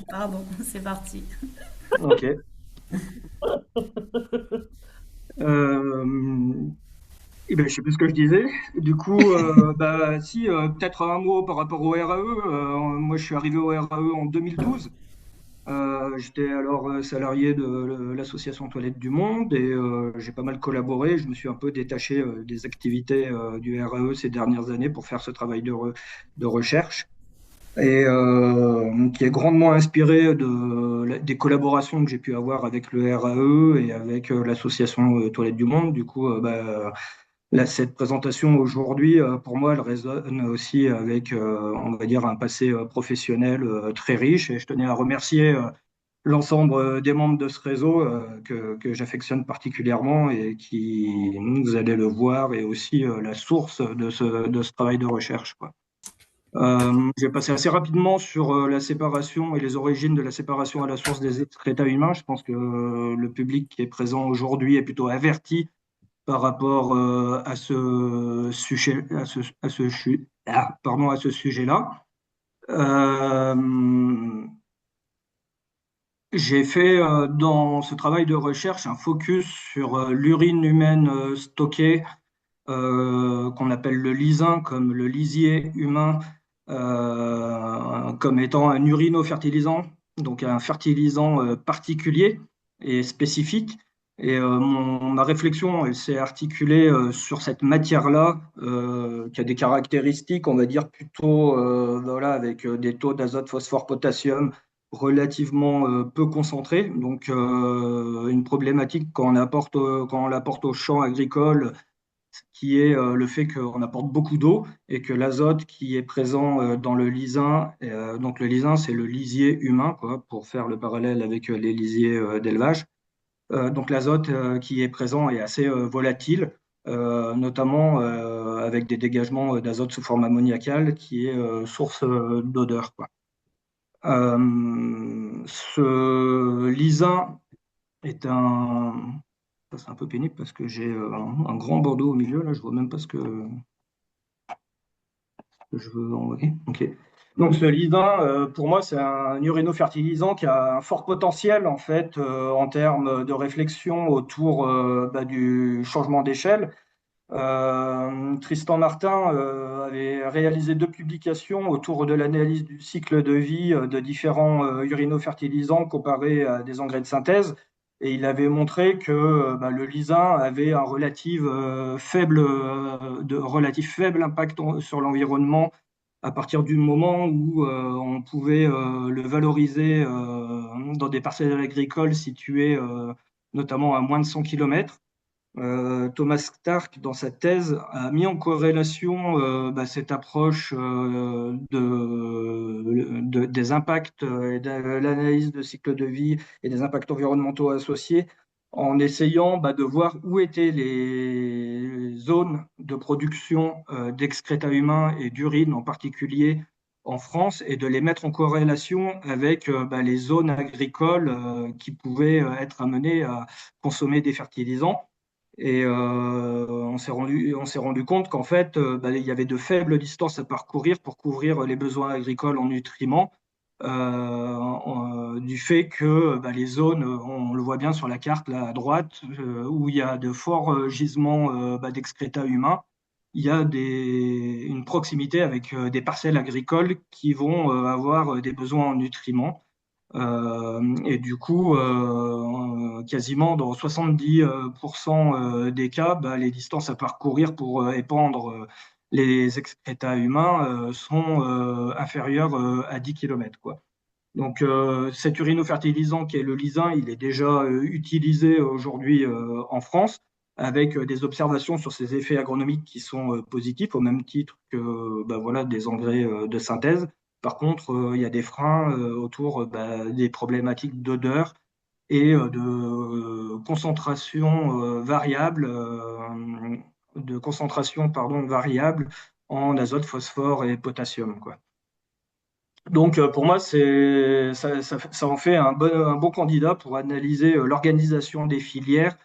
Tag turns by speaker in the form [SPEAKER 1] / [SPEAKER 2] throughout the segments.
[SPEAKER 1] Pardon, c'est parti.
[SPEAKER 2] Ok. Euh, eh ben, je sais plus ce que je disais. Du coup, si, peut-être un mot par rapport au RAE. Moi, je suis arrivé au RAE en 2012. J'étais alors salarié de l'association Toilettes du Monde et j'ai pas mal collaboré. Je me suis un peu détaché des activités du RAE ces dernières années pour faire ce travail de recherche et qui est grandement inspiré des collaborations que j'ai pu avoir avec le RAE et avec l'association Toilettes du Monde. Du coup, là, cette présentation aujourd'hui, pour moi, elle résonne aussi avec, on va dire, un passé professionnel très riche. Et je tenais à remercier l'ensemble des membres de ce réseau que j'affectionne particulièrement et qui, vous allez le voir, est aussi la source de ce travail de recherche, quoi. Je vais passer assez rapidement sur la séparation et les origines de la séparation à la source des excréta humains. Je pense que le public qui est présent aujourd'hui est plutôt averti par rapport à ce sujet, à ce sujet-là. J'ai fait dans ce travail de recherche un focus sur l'urine humaine stockée, qu'on appelle le lysin, comme le lisier humain, comme étant un urinofertilisant, donc un fertilisant particulier et spécifique. Et ma réflexion, elle s'est articulée sur cette matière-là, qui a des caractéristiques, on va dire, plutôt voilà, avec des taux d'azote, phosphore, potassium relativement peu concentrés. Donc, une problématique quand on l'apporte au champ agricole qui est le fait qu'on apporte beaucoup d'eau et que l'azote qui est présent dans le lysin, donc le lysin, c'est le lisier humain, quoi, pour faire le parallèle avec les lisiers d'élevage. Donc l'azote qui est présent est assez volatile, notamment avec des dégagements d'azote sous forme ammoniacale, qui est source d'odeur, quoi. Ce lysin est un... Ça, c'est un peu pénible parce que j'ai un grand bandeau au milieu, là, je vois même pas ce que je veux envoyer. Ok. Donc ce lead-in, pour moi, c'est un urinofertilisant qui a un fort potentiel en fait en termes de réflexion autour du changement d'échelle. Tristan Martin avait réalisé deux publications autour de l'analyse du cycle de vie de différents urinofertilisants comparés à des engrais de synthèse. Et il avait montré que le lysin avait un relatif faible impact sur l'environnement à partir du moment où on pouvait le valoriser dans des parcelles agricoles situées notamment à moins de 100 km. Thomas Stark, dans sa thèse, a mis en corrélation cette approche des impacts et de l'analyse de cycle de vie et des impacts environnementaux associés en essayant de voir où étaient les zones de production d'excréta humains et d'urine en particulier en France et de les mettre en corrélation avec les zones agricoles qui pouvaient être amenées à consommer des fertilisants. Et on s'est rendu compte qu'en fait, il y avait de faibles distances à parcourir pour couvrir les besoins agricoles en nutriments, du fait que les zones, on le voit bien sur la carte là à droite, où il y a de forts gisements d'excréta humains, il y a une proximité avec des parcelles agricoles qui vont avoir des besoins en nutriments. Et du coup, quasiment dans 70% des cas, les distances à parcourir pour épandre les excréta humains sont inférieures à 10 km, quoi. Donc cet urinofertilisant qui est le lysin, il est déjà utilisé aujourd'hui en France avec des observations sur ses effets agronomiques qui sont positifs au même titre que voilà, des engrais de synthèse. Par contre, il y a des freins autour des problématiques d'odeur et de concentration variable, de concentration pardon, variable en azote, phosphore et potassium, quoi. Donc, pour moi, ça en fait un bon candidat pour analyser l'organisation des filières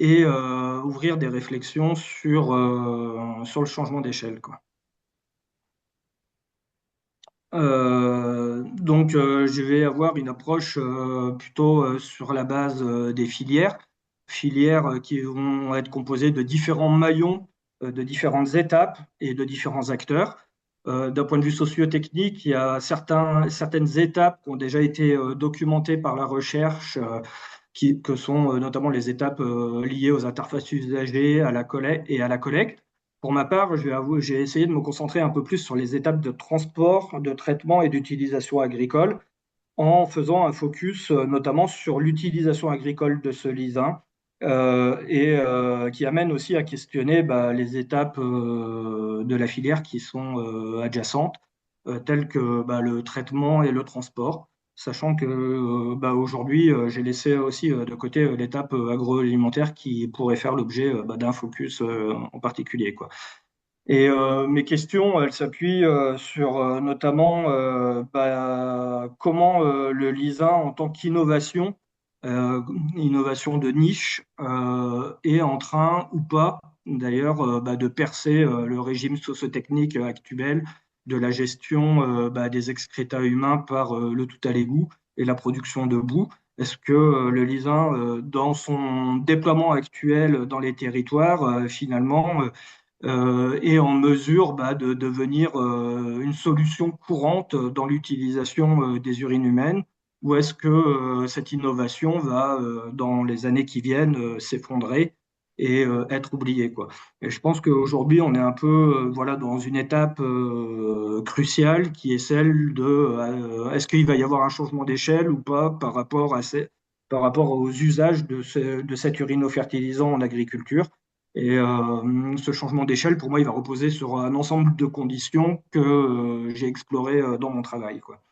[SPEAKER 2] et ouvrir des réflexions sur le changement d'échelle, quoi. Je vais avoir une approche plutôt sur la base des filières qui vont être composées de différents maillons, de différentes étapes et de différents acteurs. D'un point de vue socio-technique, il y a certaines étapes qui ont déjà été documentées par la recherche, que sont notamment les étapes liées aux interfaces usagers, à la collecte et à la collecte. Pour ma part, je vais avouer, j'ai essayé de me concentrer un peu plus sur les étapes de transport, de traitement et d'utilisation agricole, en faisant un focus notamment sur l'utilisation agricole de ce lisin, qui amène aussi à questionner les étapes de la filière qui sont adjacentes, telles que le traitement et le transport, sachant que aujourd'hui, j'ai laissé aussi de côté l'étape agroalimentaire qui pourrait faire l'objet d'un focus en particulier, quoi. Et mes questions, elles s'appuient sur notamment comment le lisin en tant qu'innovation, innovation de niche, est en train ou pas d'ailleurs de percer le régime sociotechnique actuel de la gestion des excrétas humains par le tout à l'égout et la production de boue. Est-ce que le lisin, dans son déploiement actuel dans les territoires, finalement, est en mesure de devenir une solution courante dans l'utilisation des urines humaines, ou est-ce que cette innovation va, dans les années qui viennent, s'effondrer et être oubliée, quoi. Et je pense qu'aujourd'hui, on est un peu voilà, dans une étape cruciale qui est celle de est-ce qu'il va y avoir un changement d'échelle ou pas par rapport aux usages de cet urinofertilisant en agriculture. Et ce changement d'échelle, pour moi, il va reposer sur un ensemble de conditions que j'ai explorées dans mon travail, quoi.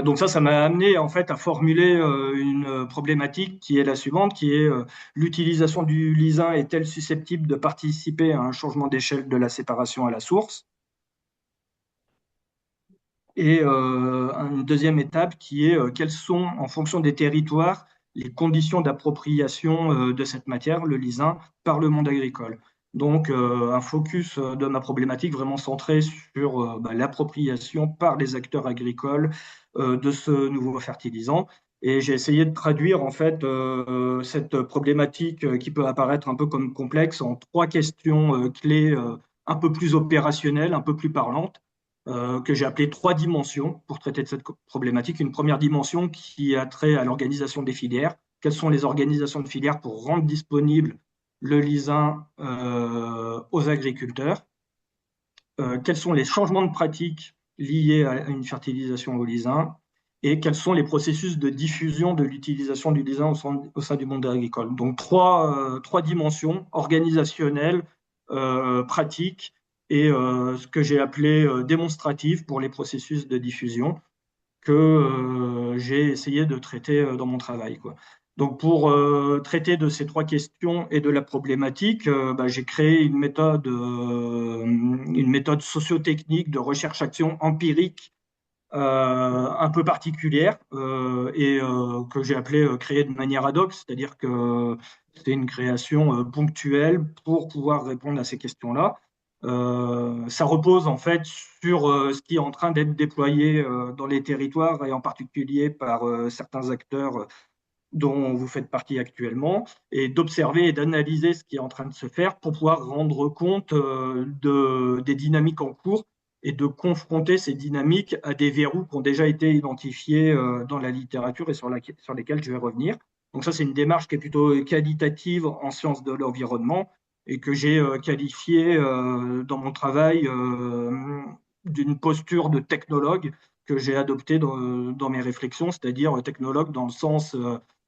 [SPEAKER 2] Donc ça m'a amené en fait à formuler une problématique qui est la suivante, qui est l'utilisation du lisin est-elle susceptible de participer à un changement d'échelle de la séparation à la source? Et une deuxième étape qui est quelles sont, en fonction des territoires, les conditions d'appropriation de cette matière, le lisin, par le monde agricole. Donc, un focus de ma problématique vraiment centré sur l'appropriation par les acteurs agricoles de ce nouveau fertilisant. Et j'ai essayé de traduire en fait cette problématique qui peut apparaître un peu comme complexe en trois questions clés un peu plus opérationnelles, un peu plus parlantes que j'ai appelé trois dimensions pour traiter de cette problématique. Une première dimension qui a trait à l'organisation des filières. Quelles sont les organisations de filières pour rendre disponible le lisin aux agriculteurs? Quels sont les changements de pratiques liés à une fertilisation au lisin? Et quels sont les processus de diffusion de l'utilisation du lisin au sein du monde agricole? Donc trois dimensions organisationnelles, pratiques et ce que j'ai appelé démonstrative pour les processus de diffusion que j'ai essayé de traiter dans mon travail, quoi. Donc pour traiter de ces trois questions et de la problématique, j'ai créé une méthode sociotechnique de recherche-action empirique un peu particulière que j'ai appelé créer de manière ad hoc, c'est-à-dire que c'est une création ponctuelle pour pouvoir répondre à ces questions-là. Ça repose en fait sur ce qui est en train d'être déployé dans les territoires et en particulier par certains acteurs dont vous faites partie actuellement, et d'observer et d'analyser ce qui est en train de se faire pour pouvoir rendre compte des dynamiques en cours et de confronter ces dynamiques à des verrous qui ont déjà été identifiés dans la littérature et sur lesquels je vais revenir. Donc ça, c'est une démarche qui est plutôt qualitative en sciences de l'environnement et que j'ai qualifiée dans mon travail d'une posture de technologue que j'ai adoptée dans mes réflexions, c'est-à-dire technologue dans le sens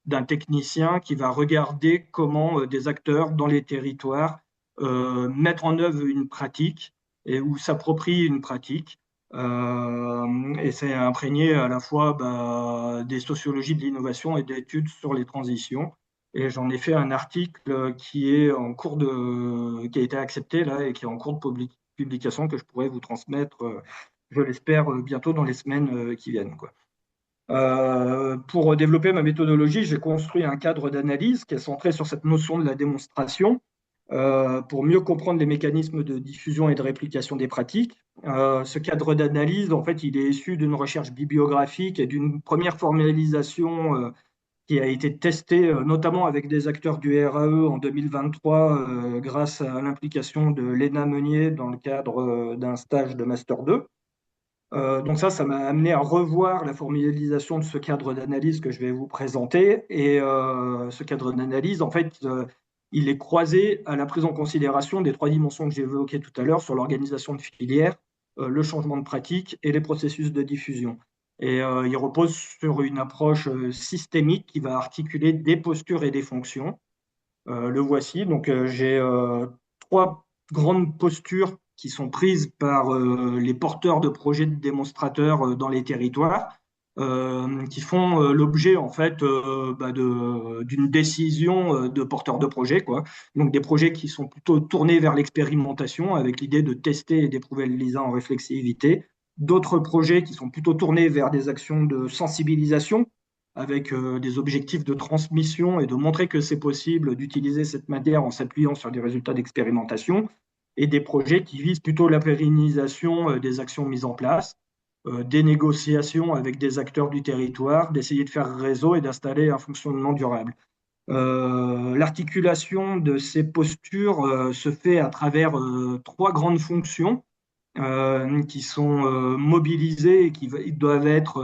[SPEAKER 2] d'un technicien qui va regarder comment des acteurs dans les territoires mettent en œuvre une pratique ou s'approprient une pratique. Et c'est imprégné à la fois des sociologies de l'innovation et d'études sur les transitions. Et j'en ai fait un article qui a été accepté là et qui est en cours de publication que je pourrais vous transmettre, je l'espère, bientôt dans les semaines qui viennent, quoi. Pour développer ma méthodologie, j'ai construit un cadre d'analyse qui est centré sur cette notion de la démonstration, pour mieux comprendre les mécanismes de diffusion et de réplication des pratiques. Ce cadre d'analyse, en fait, il est issu d'une recherche bibliographique et d'une première formalisation qui a été testée notamment avec des acteurs du RAE en 2023 grâce à l'implication de Léna Meunier dans le cadre d'un stage de Master 2. Donc ça m'a amené à revoir la formalisation de ce cadre d'analyse que je vais vous présenter. Et ce cadre d'analyse, en fait, il est croisé à la prise en considération des trois dimensions que j'ai évoquées tout à l'heure sur l'organisation de filières, le changement de pratique et les processus de diffusion. Et il repose sur une approche systémique qui va articuler des postures et des fonctions. Le voici. Donc, j'ai trois grandes postures qui sont prises par les porteurs de projets de démonstrateurs dans les territoires, qui font l'objet en fait d'une décision de porteurs de projets, quoi. Donc, des projets qui sont plutôt tournés vers l'expérimentation avec l'idée de tester et d'éprouver le LISA en réflexivité. D'autres projets qui sont plutôt tournés vers des actions de sensibilisation avec des objectifs de transmission et de montrer que c'est possible d'utiliser cette matière en s'appuyant sur des résultats d'expérimentation, et des projets qui visent plutôt la pérennisation des actions mises en place, des négociations avec des acteurs du territoire, d'essayer de faire réseau et d'installer un fonctionnement durable. L'articulation de ces postures se fait à travers trois grandes fonctions qui sont mobilisés et qui doivent être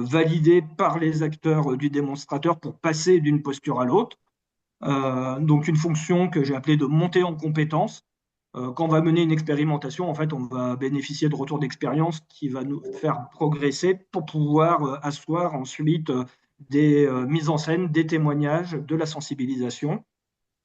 [SPEAKER 2] validés par les acteurs du démonstrateur pour passer d'une posture à l'autre. Donc une fonction que j'ai appelée de montée en compétences. Quand on va mener une expérimentation, en fait, on va bénéficier de retours d'expérience qui va nous faire progresser pour pouvoir asseoir ensuite des mises en scène, des témoignages, de la sensibilisation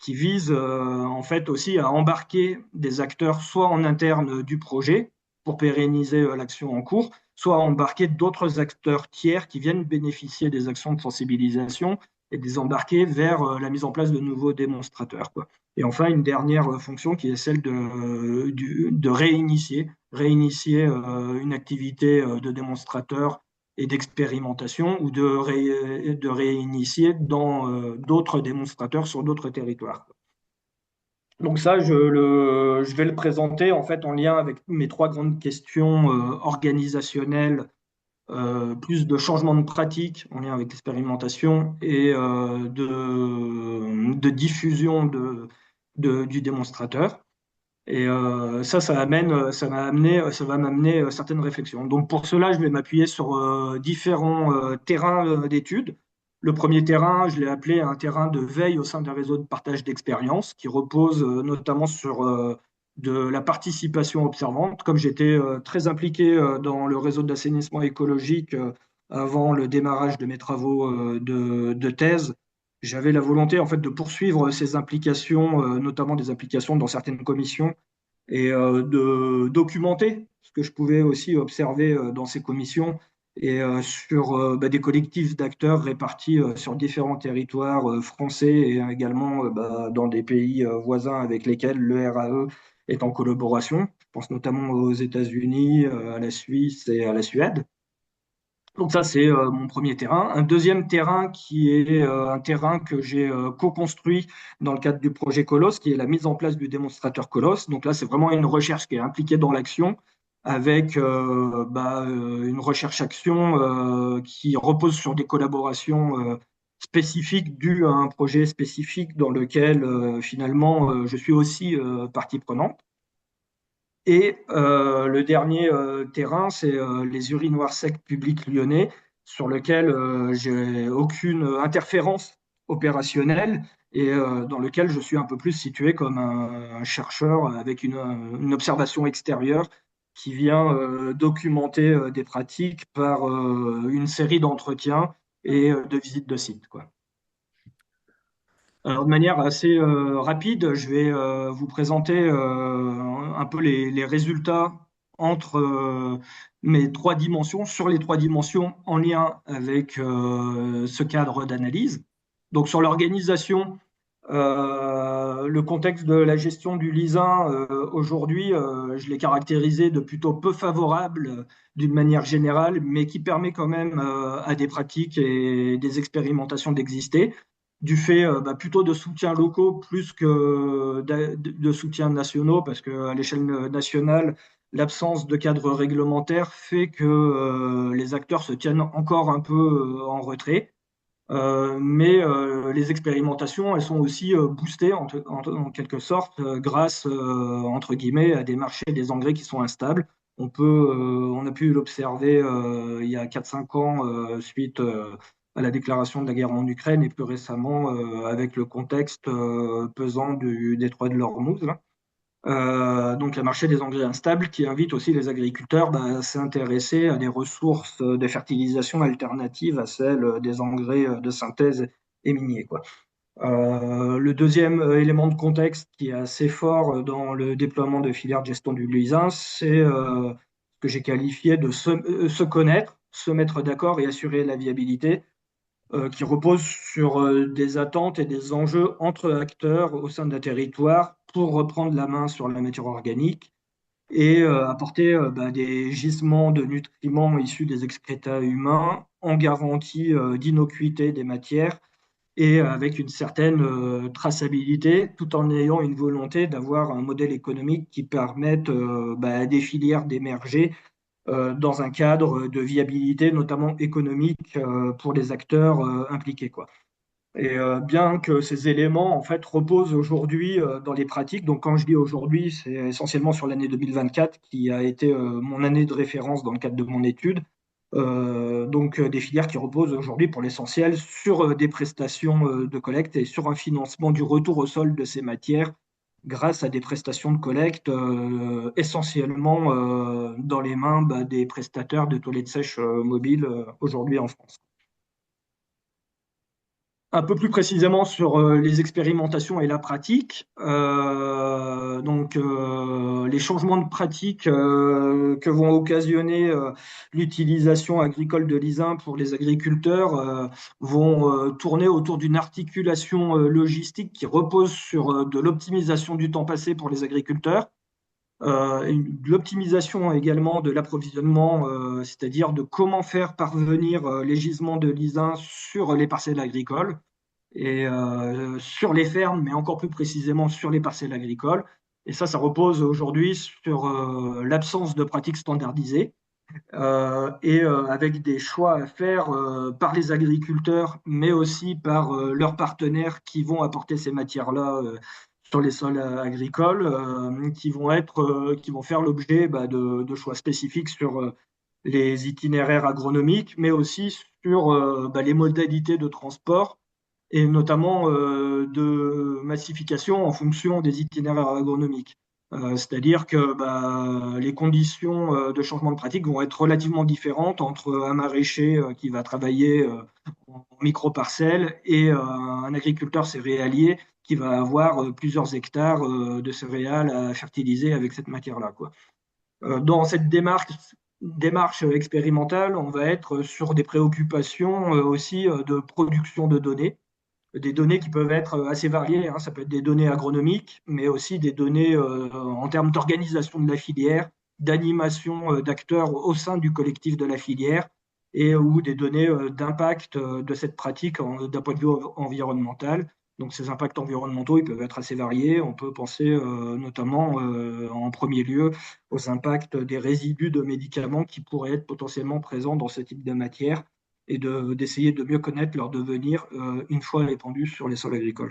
[SPEAKER 2] qui vise en fait aussi à embarquer des acteurs soit en interne du projet pour pérenniser l'action en cours, soit à embarquer d'autres acteurs tiers qui viennent bénéficier des actions de sensibilisation et les embarquer vers la mise en place de nouveaux démonstrateurs, quoi. Et enfin, une dernière fonction qui est celle de réinitier une activité de démonstrateur et d'expérimentation ou de réinitier dans d'autres démonstrateurs sur d'autres territoires. Donc ça, je vais le présenter en fait en lien avec mes trois grandes questions organisationnelles, plus de changement de pratique en lien avec l'expérimentation et de diffusion du démonstrateur. Et ça va m'amener certaines réflexions. Donc pour cela, je vais m'appuyer sur différents terrains d'études. Le premier terrain, je l'ai appelé un terrain de veille au sein d'un réseau de partage d'expériences qui repose notamment sur de la participation observante. Comme j'étais très impliqué dans le réseau d'assainissement écologique avant le démarrage de mes travaux de thèse, j'avais la volonté en fait de poursuivre ces implications, notamment des implications dans certaines commissions, et de documenter ce que je pouvais aussi observer dans ces commissions et sur des collectifs d'acteurs répartis sur différents territoires français et également dans des pays voisins avec lesquels le RAE est en collaboration. Je pense notamment aux États-Unis, à la Suisse et à la Suède. Donc ça, c'est mon premier terrain. Un deuxième terrain qui est un terrain que j'ai co-construit dans le cadre du projet Colos, qui est la mise en place du démonstrateur Colos. Donc là, c'est vraiment une recherche qui est impliquée dans l'action avec une recherche-action qui repose sur des collaborations spécifiques dues à un projet spécifique dans lequel finalement je suis aussi partie prenante. Et le dernier terrain, c'est les urinoirs secs publics lyonnais, sur lequel j'ai aucune interférence opérationnelle et dans lequel je suis un peu plus situé comme un chercheur avec une observation extérieure qui vient documenter des pratiques par une série d'entretiens et de visites de sites, quoi. Alors, de manière assez rapide, je vais vous présenter un peu les résultats entre mes trois dimensions, sur les trois dimensions en lien avec ce cadre d'analyse. Donc, sur l'organisation, le contexte de la gestion du lisin, aujourd'hui, je l'ai caractérisé de plutôt peu favorable d'une manière générale, mais qui permet quand même à des pratiques et des expérimentations d'exister. du fait plutôt de soutiens locaux plus que de soutiens nationaux, parce qu'à l'échelle nationale, l'absence de cadre réglementaire fait que les acteurs se tiennent encore un peu en retrait. Mais les expérimentations, elles sont aussi boostées en quelque sorte grâce, entre guillemets, à des marchés des engrais qui sont instables. On a pu l'observer il y a 4 5 ans suite à la déclaration de la guerre en Ukraine et plus récemment avec le contexte pesant du détroit de l'Ormuz, là. Donc, le marché des engrais instables qui invite aussi les agriculteurs à s'intéresser à des ressources de fertilisation alternatives à celles des engrais de synthèse et miniers, quoi. Le deuxième élément de contexte qui est assez fort dans le déploiement de filières de gestion du luisin, c'est ce que j'ai qualifié de se connaître, se mettre d'accord et assurer la viabilité, qui repose sur des attentes et des enjeux entre acteurs au sein d'un territoire pour reprendre la main sur la matière organique et apporter des gisements de nutriments issus des excréta humains en garantie d'innocuité des matières et avec une certaine traçabilité, tout en ayant une volonté d'avoir un modèle économique qui permette à des filières d'émerger dans un cadre de viabilité, notamment économique, pour les acteurs impliqués, quoi. Et bien que ces éléments en fait reposent aujourd'hui dans les pratiques, donc quand je dis aujourd'hui, c'est essentiellement sur l'année 2024 qui a été mon année de référence dans le cadre de mon étude. Des filières qui reposent aujourd'hui pour l'essentiel sur des prestations de collecte et sur un financement du retour au sol de ces matières grâce à des prestations de collecte essentiellement dans les mains des prestataires de toilettes sèches mobiles aujourd'hui en France. Un peu plus précisément sur les expérimentations et la pratique. Les changements de pratique que vont occasionner l'utilisation agricole de l'ISIN pour les agriculteurs vont tourner autour d'une articulation logistique qui repose sur de l'optimisation du temps passé pour les agriculteurs, de l'optimisation également de l'approvisionnement, c'est-à-dire de comment faire parvenir les gisements de l'ISIN sur les parcelles agricoles et sur les fermes, mais encore plus précisément sur les parcelles agricoles. Et ça repose aujourd'hui sur l'absence de pratiques standardisées avec des choix à faire par les agriculteurs, mais aussi par leurs partenaires qui vont apporter ces matières-là sur les sols agricoles, qui vont faire l'objet de choix spécifiques sur les itinéraires agronomiques, mais aussi sur les modalités de transport et notamment de massification en fonction des itinéraires agronomiques. C'est-à-dire que les conditions de changement de pratique vont être relativement différentes entre un maraîcher qui va travailler en micro-parcelles et un agriculteur céréalier qui va avoir plusieurs hectares de céréales à fertiliser avec cette matière-là, quoi. Dans cette démarche expérimentale, on va être sur des préoccupations aussi de production de données, des données qui peuvent être assez variées, hein. Ça peut être des données agronomiques, mais aussi des données en termes d'organisation de la filière, d'animation d'acteurs au sein du collectif de la filière, et ou des données d'impact de cette pratique d'un point de vue environnemental. Donc ces impacts environnementaux, ils peuvent être assez variés. On peut penser notamment en premier lieu aux impacts des résidus de médicaments qui pourraient être potentiellement présents dans ce type de matière et d'essayer de mieux connaître leur devenir une fois répandus sur les sols agricoles.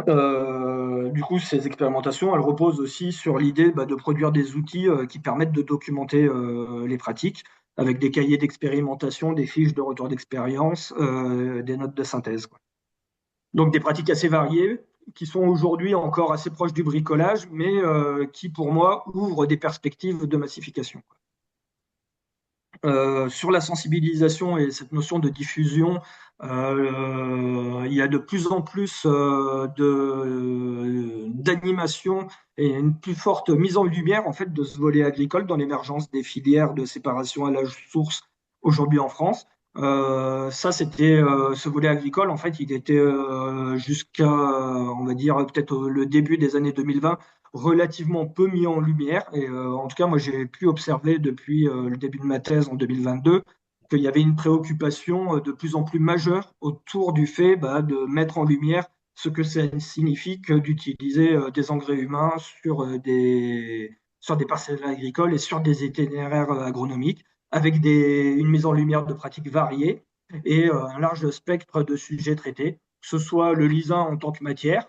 [SPEAKER 2] Du coup, ces expérimentations, elles reposent aussi sur l'idée de produire des outils qui permettent de documenter les pratiques avec des cahiers d'expérimentation, des fiches de retour d'expérience, des notes de synthèse, quoi. Donc des pratiques assez variées qui sont aujourd'hui encore assez proches du bricolage, mais qui pour moi ouvrent des perspectives de massification. Sur la sensibilisation et cette notion de diffusion, il y a de plus en plus d'animation et une plus forte mise en lumière en fait de ce volet agricole dans l'émergence des filières de séparation à la source aujourd'hui en France. C'était ce volet agricole en fait, il était jusqu'à on va dire peut-être le début des années 2020 relativement peu mis en lumière. Et en tout cas, moi, j'ai pu observer depuis le début de ma thèse en 2022 qu'il y avait une préoccupation de plus en plus majeure autour du fait de mettre en lumière ce que ça signifie que d'utiliser des engrais humains sur des parcelles agricoles et sur des itinéraires agronomiques, avec une mise en lumière de pratiques variées et un large spectre de sujets traités, que ce soit le lisin en tant que matière,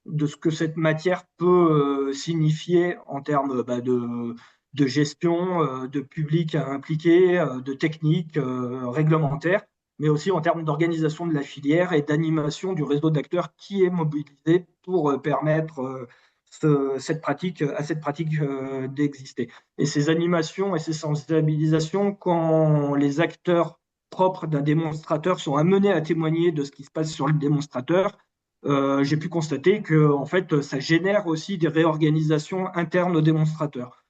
[SPEAKER 2] de ce que cette matière peut signifier en termes de gestion, de public à impliquer, de techniques réglementaires, mais aussi en termes d'organisation de la filière et d'animation du réseau d'acteurs qui est mobilisé pour permettre à cette pratique d'exister. Et ces animations et ces sensibilisations, quand les acteurs propres d'un démonstrateur sont amenés à témoigner de ce qui se passe sur le démonstrateur, j'ai pu constater que en fait, ça génère aussi des réorganisations internes aux démonstrateurs.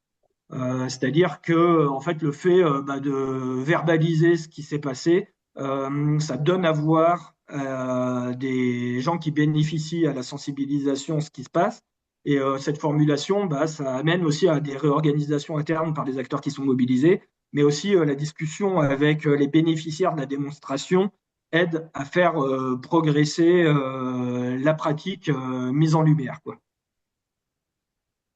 [SPEAKER 2] C'est-à-dire que en fait, le fait de verbaliser ce qui s'est passé, ça donne à voir des gens qui bénéficient à la sensibilisation ce qui se passe. Et cette formulation, ça amène aussi à des réorganisations internes par les acteurs qui sont mobilisés, mais aussi la discussion avec les bénéficiaires de la démonstration aide à faire progresser la pratique mise en lumière, quoi.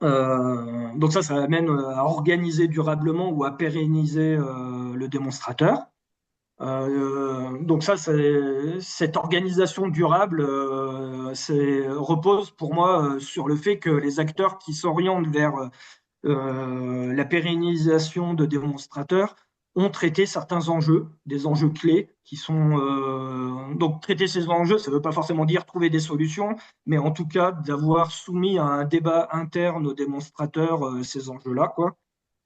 [SPEAKER 2] Donc ça amène à organiser durablement ou à pérenniser le démonstrateur. Donc cette organisation durable repose pour moi sur le fait que les acteurs qui s'orientent vers la pérennisation de démonstrateurs ont traité certains enjeux, des enjeux clés qui sont donc traiter ces enjeux, ça ne veut pas forcément dire trouver des solutions, mais en tout cas d'avoir soumis à un débat interne aux démonstrateurs ces enjeux-là, quoi.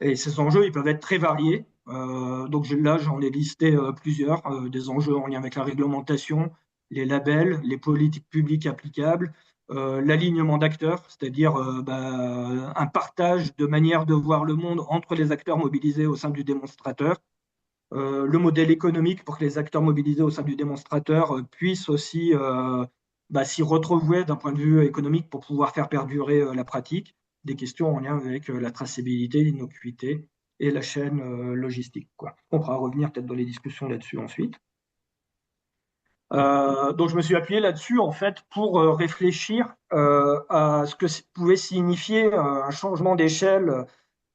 [SPEAKER 2] Et ces enjeux, ils peuvent être très variés. Donc là, j'en ai listé plusieurs, des enjeux en lien avec la réglementation, les labels, les politiques publiques applicables, l'alignement d'acteurs, c'est-à-dire un partage de manière de voir le monde entre les acteurs mobilisés au sein du démonstrateur, le modèle économique pour que les acteurs mobilisés au sein du démonstrateur puissent aussi s'y retrouver d'un point de vue économique pour pouvoir faire perdurer la pratique, des questions en lien avec la traçabilité, l'innocuité et la chaîne logistique, quoi. On pourra revenir peut-être dans les discussions là-dessus ensuite. Donc je me suis appuyé là-dessus en fait pour réfléchir à ce que pouvait signifier un changement d'échelle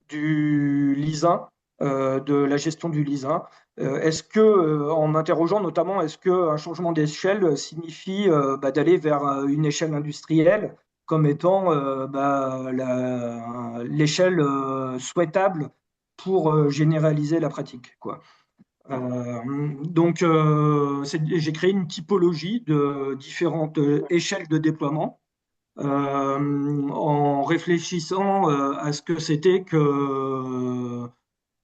[SPEAKER 2] du lisin, de la gestion du lisin. Est-ce que, en m'interrogeant notamment, est-ce qu'un changement d'échelle signifie d'aller vers une échelle industrielle comme étant l'échelle souhaitable pour généraliser la pratique, quoi. Donc, j'ai créé une typologie de différentes échelles de déploiement en réfléchissant à ce que c'était que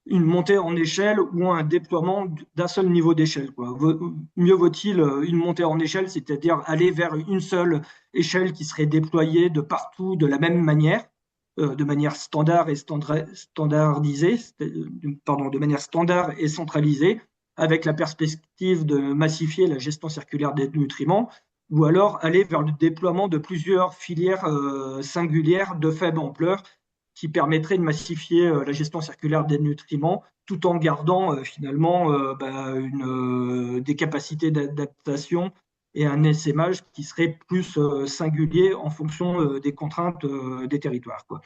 [SPEAKER 2] une montée en échelle ou un déploiement d'un seul niveau d'échelle, quoi. Mieux vaut-il une montée en échelle, c'est-à-dire aller vers une seule échelle qui serait déployée de partout de la même manière, de manière standard et standardisée, pardon, de manière standard et centralisée, avec la perspective de massifier la gestion circulaire des nutriments, ou alors aller vers le déploiement de plusieurs filières singulières de faible ampleur qui permettrait de massifier la gestion circulaire des nutriments tout en gardant finalement des capacités d'adaptation et un essaimage qui serait plus singulier en fonction des contraintes des territoires, quoi.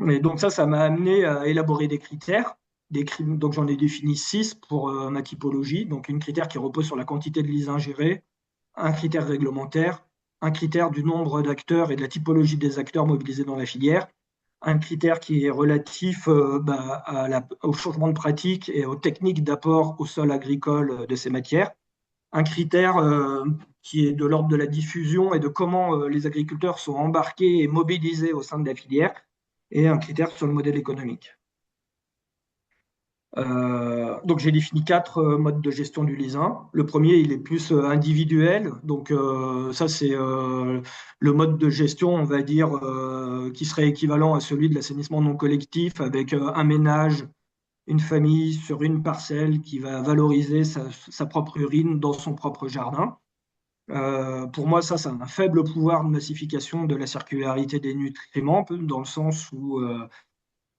[SPEAKER 2] Et donc ça m'a amené à élaborer des critères. Donc j'en ai défini 6 pour ma typologie. Donc une critère qui repose sur la quantité de lisin géré, un critère réglementaire, un critère du nombre d'acteurs et de la typologie des acteurs mobilisés dans la filière, un critère qui est relatif au changement de pratique et aux techniques d'apport au sol agricole de ces matières, un critère qui est de l'ordre de la diffusion et de comment les agriculteurs sont embarqués et mobilisés au sein de la filière, et un critère sur le modèle économique. Donc j'ai défini 4 modes de gestion du lisin. Le premier, il est plus individuel. Donc ça, c'est le mode de gestion, on va dire, qui serait équivalent à celui de l'assainissement non collectif, avec un ménage, une famille sur une parcelle qui va valoriser sa propre urine dans son propre jardin. Pour moi, ça a un faible pouvoir de massification de la circularité des nutriments, dans le sens où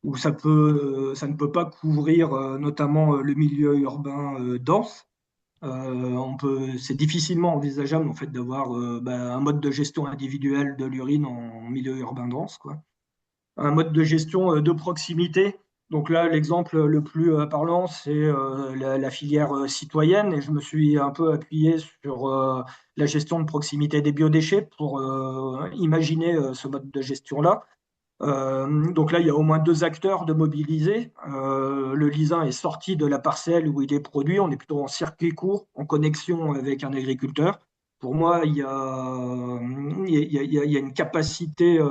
[SPEAKER 2] où ça ne peut pas couvrir notamment le milieu urbain dense. C'est difficilement envisageable en fait d'avoir un mode de gestion individuel de l'urine en milieu urbain dense, quoi. Un mode de gestion de proximité. Donc là, l'exemple le plus parlant, c'est la filière citoyenne, et je me suis un peu appuyé sur la gestion de proximité des biodéchets pour imaginer ce mode de gestion-là. Donc là, il y a au moins deux acteurs de mobiliser. Le lisin est sorti de la parcelle où il est produit. On est plutôt en circuit court, en connexion avec un agriculteur. Pour moi, il y a une capacité,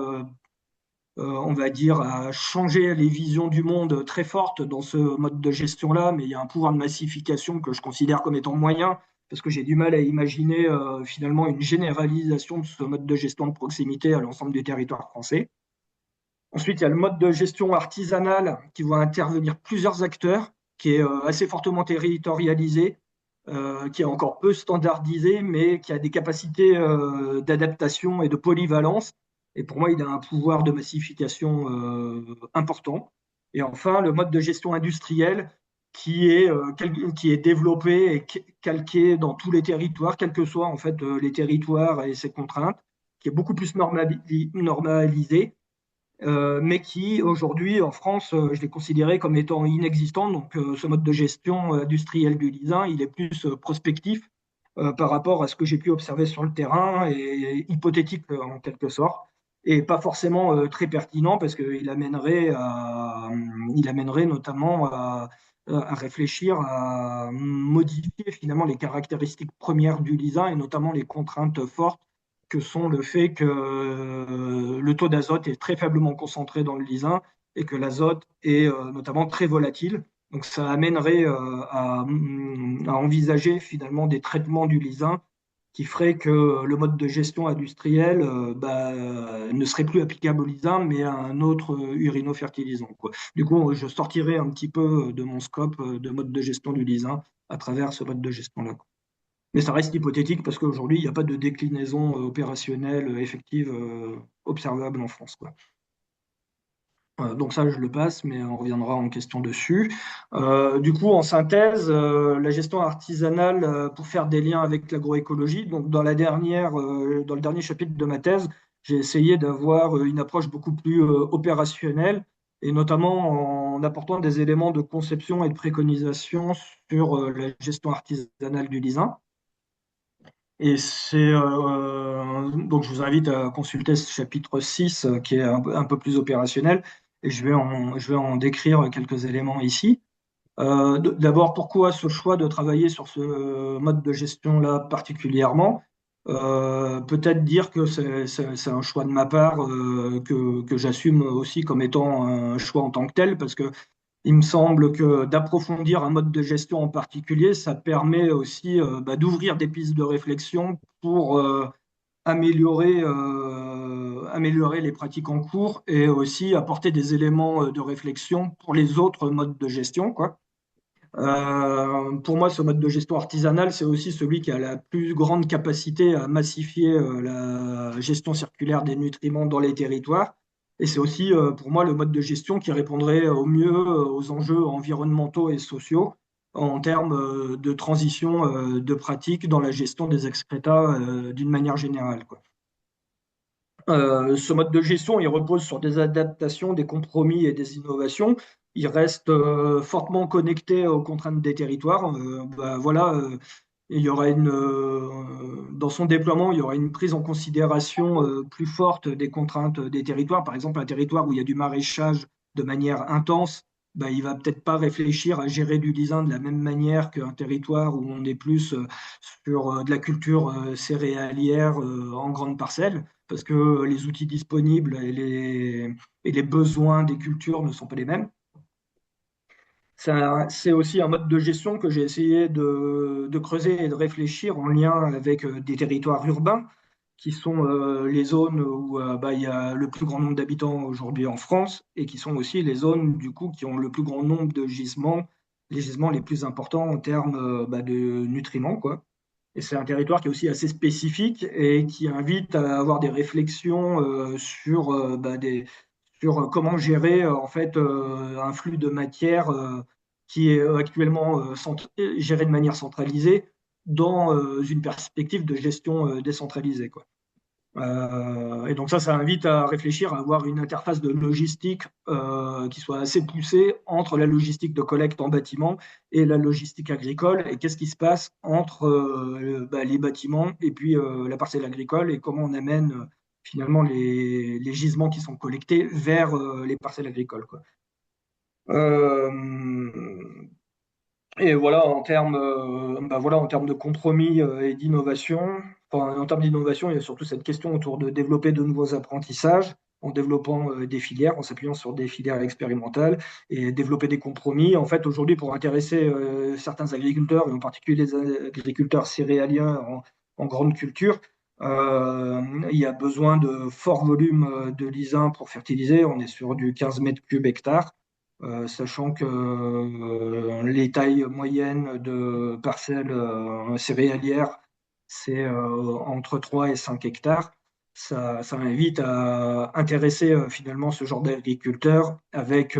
[SPEAKER 2] on va dire, à changer les visions du monde très forte dans ce mode de gestion-là, mais il y a un pouvoir de massification que je considère comme étant moyen, parce que j'ai du mal à imaginer finalement une généralisation de ce mode de gestion de proximité à l'ensemble du territoire français. Ensuite, il y a le mode de gestion artisanale qui voit intervenir plusieurs acteurs, qui est assez fortement territorialisé, qui est encore peu standardisé, mais qui a des capacités d'adaptation et de polyvalence. Et pour moi, il a un pouvoir de massification important. Et enfin, le mode de gestion industrielle qui est développé et calqué dans tous les territoires, quels que soient en fait les territoires et ses contraintes, qui est beaucoup plus normalisé, mais qui aujourd'hui en France, je l'ai considéré comme étant inexistant. Donc ce mode de gestion industrielle du lisin, il est plus prospectif par rapport à ce que j'ai pu observer sur le terrain et hypothétique en quelque sorte, et pas forcément très pertinent parce il amènerait notamment à réfléchir à modifier finalement les caractéristiques premières du lisin et notamment les contraintes fortes que sont le fait que le taux d'azote est très faiblement concentré dans le lisin et que l'azote est notamment très volatile. Donc ça amènerait à envisager finalement des traitements du lisin qui feraient que le mode de gestion industriel ne serait plus applicable au lisin, mais à un autre urinofertilisant, quoi. Du coup, je sortirais un petit peu de mon scope de mode de gestion du lisin à travers ce mode de gestion-là. Mais ça reste hypothétique parce qu'aujourd'hui, il n'y a pas de déclinaison opérationnelle effective observable en France, quoi. Donc ça, je le passe, mais on reviendra en question dessus. Du coup, en synthèse, la gestion artisanale pour faire des liens avec l'agroécologie. Donc dans le dernier chapitre de ma thèse, j'ai essayé d'avoir une approche beaucoup plus opérationnelle, et notamment en apportant des éléments de conception et de préconisation sur la gestion artisanale du lisin. Et donc je vous invite à consulter ce chapitre 6 qui est un peu plus opérationnel, et je vais en décrire quelques éléments ici. D'abord, pourquoi ce choix de travailler sur ce mode de gestion-là particulièrement? Peut-être dire que c'est un choix de ma part que j'assume aussi comme étant un choix en tant que tel, parce que il me semble que d'approfondir un mode de gestion en particulier, ça permet aussi d'ouvrir des pistes de réflexion pour améliorer les pratiques en cours et aussi apporter des éléments de réflexion pour les autres modes de gestion, quoi. Pour moi, ce mode de gestion artisanale, c'est aussi celui qui a la plus grande capacité à massifier la gestion circulaire des nutriments dans les territoires. Et c'est aussi, pour moi, le mode de gestion qui répondrait au mieux aux enjeux environnementaux et sociaux en termes de transition de pratiques dans la gestion des excrétas d'une manière générale, quoi. Ce mode de gestion, il repose sur des adaptations, des compromis et des innovations. Il reste fortement connecté aux contraintes des territoires. Voilà, il y aura dans son déploiement, il y aura une prise en considération plus forte des contraintes des territoires. Par exemple, un territoire où il y a du maraîchage de manière intense, il va peut-être pas réfléchir à gérer du lisin de la même manière qu'un territoire où on est plus sur de la culture céréalière en grande parcelle, parce que les outils disponibles et les besoins des cultures ne sont pas les mêmes. C'est aussi un mode de gestion que j'ai essayé de creuser et de réfléchir en lien avec des territoires urbains, qui sont les zones où il y a le plus grand nombre d'habitants aujourd'hui en France, et qui sont aussi les zones du coup qui ont le plus grand nombre de gisements, les gisements les plus importants en termes de nutriments, quoi. Et c'est un territoire qui est aussi assez spécifique et qui invite à avoir des réflexions sur comment gérer en fait un flux de matière qui est actuellement géré de manière centralisée dans une perspective de gestion décentralisée, quoi. Et donc ça invite à réfléchir à avoir une interface de logistique qui soit assez poussée entre la logistique de collecte en bâtiment et la logistique agricole. Et qu'est-ce qui se passe entre les bâtiments et puis la parcelle agricole et comment on amène finalement les gisements qui sont collectés vers les parcelles agricoles, quoi. Euh, et voilà, en termes de compromis et d'innovation, enfin, en termes d'innovation, il y a surtout cette question autour de développer de nouveaux apprentissages en développant des filières, en s'appuyant sur des filières expérimentales et développer des compromis. En fait, aujourd'hui, pour intéresser certains agriculteurs, et en particulier les agriculteurs céréaliens en grande culture, il y a besoin de forts volumes de lysins pour fertiliser. On est sur du 15 mètres cubes hectare. Sachant que les tailles moyennes de parcelles céréalières, c'est entre 3 et 5 hectares. Ça invite à intéresser finalement ce genre d'agriculteurs avec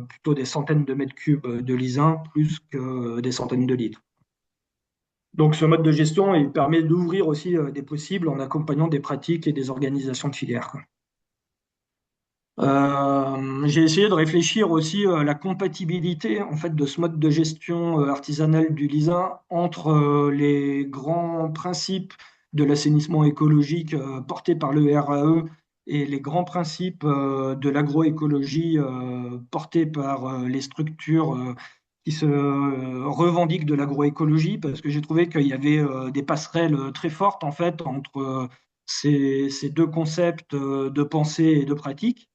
[SPEAKER 2] plutôt des centaines de mètres cubes de lysins plus que des centaines de litres. Donc ce mode de gestion, il permet d'ouvrir aussi des possibles en accompagnant des pratiques et des organisations de filières, quoi. J'ai essayé de réfléchir aussi à la compatibilité en fait de ce mode de gestion artisanale du LISA entre les grands principes de l'assainissement écologique portés par le RAE et les grands principes de l'agroécologie portés par les structures qui se revendiquent de l'agroécologie, parce que j'ai trouvé qu'il y avait des passerelles très fortes en fait entre ces deux concepts de pensée et de pratique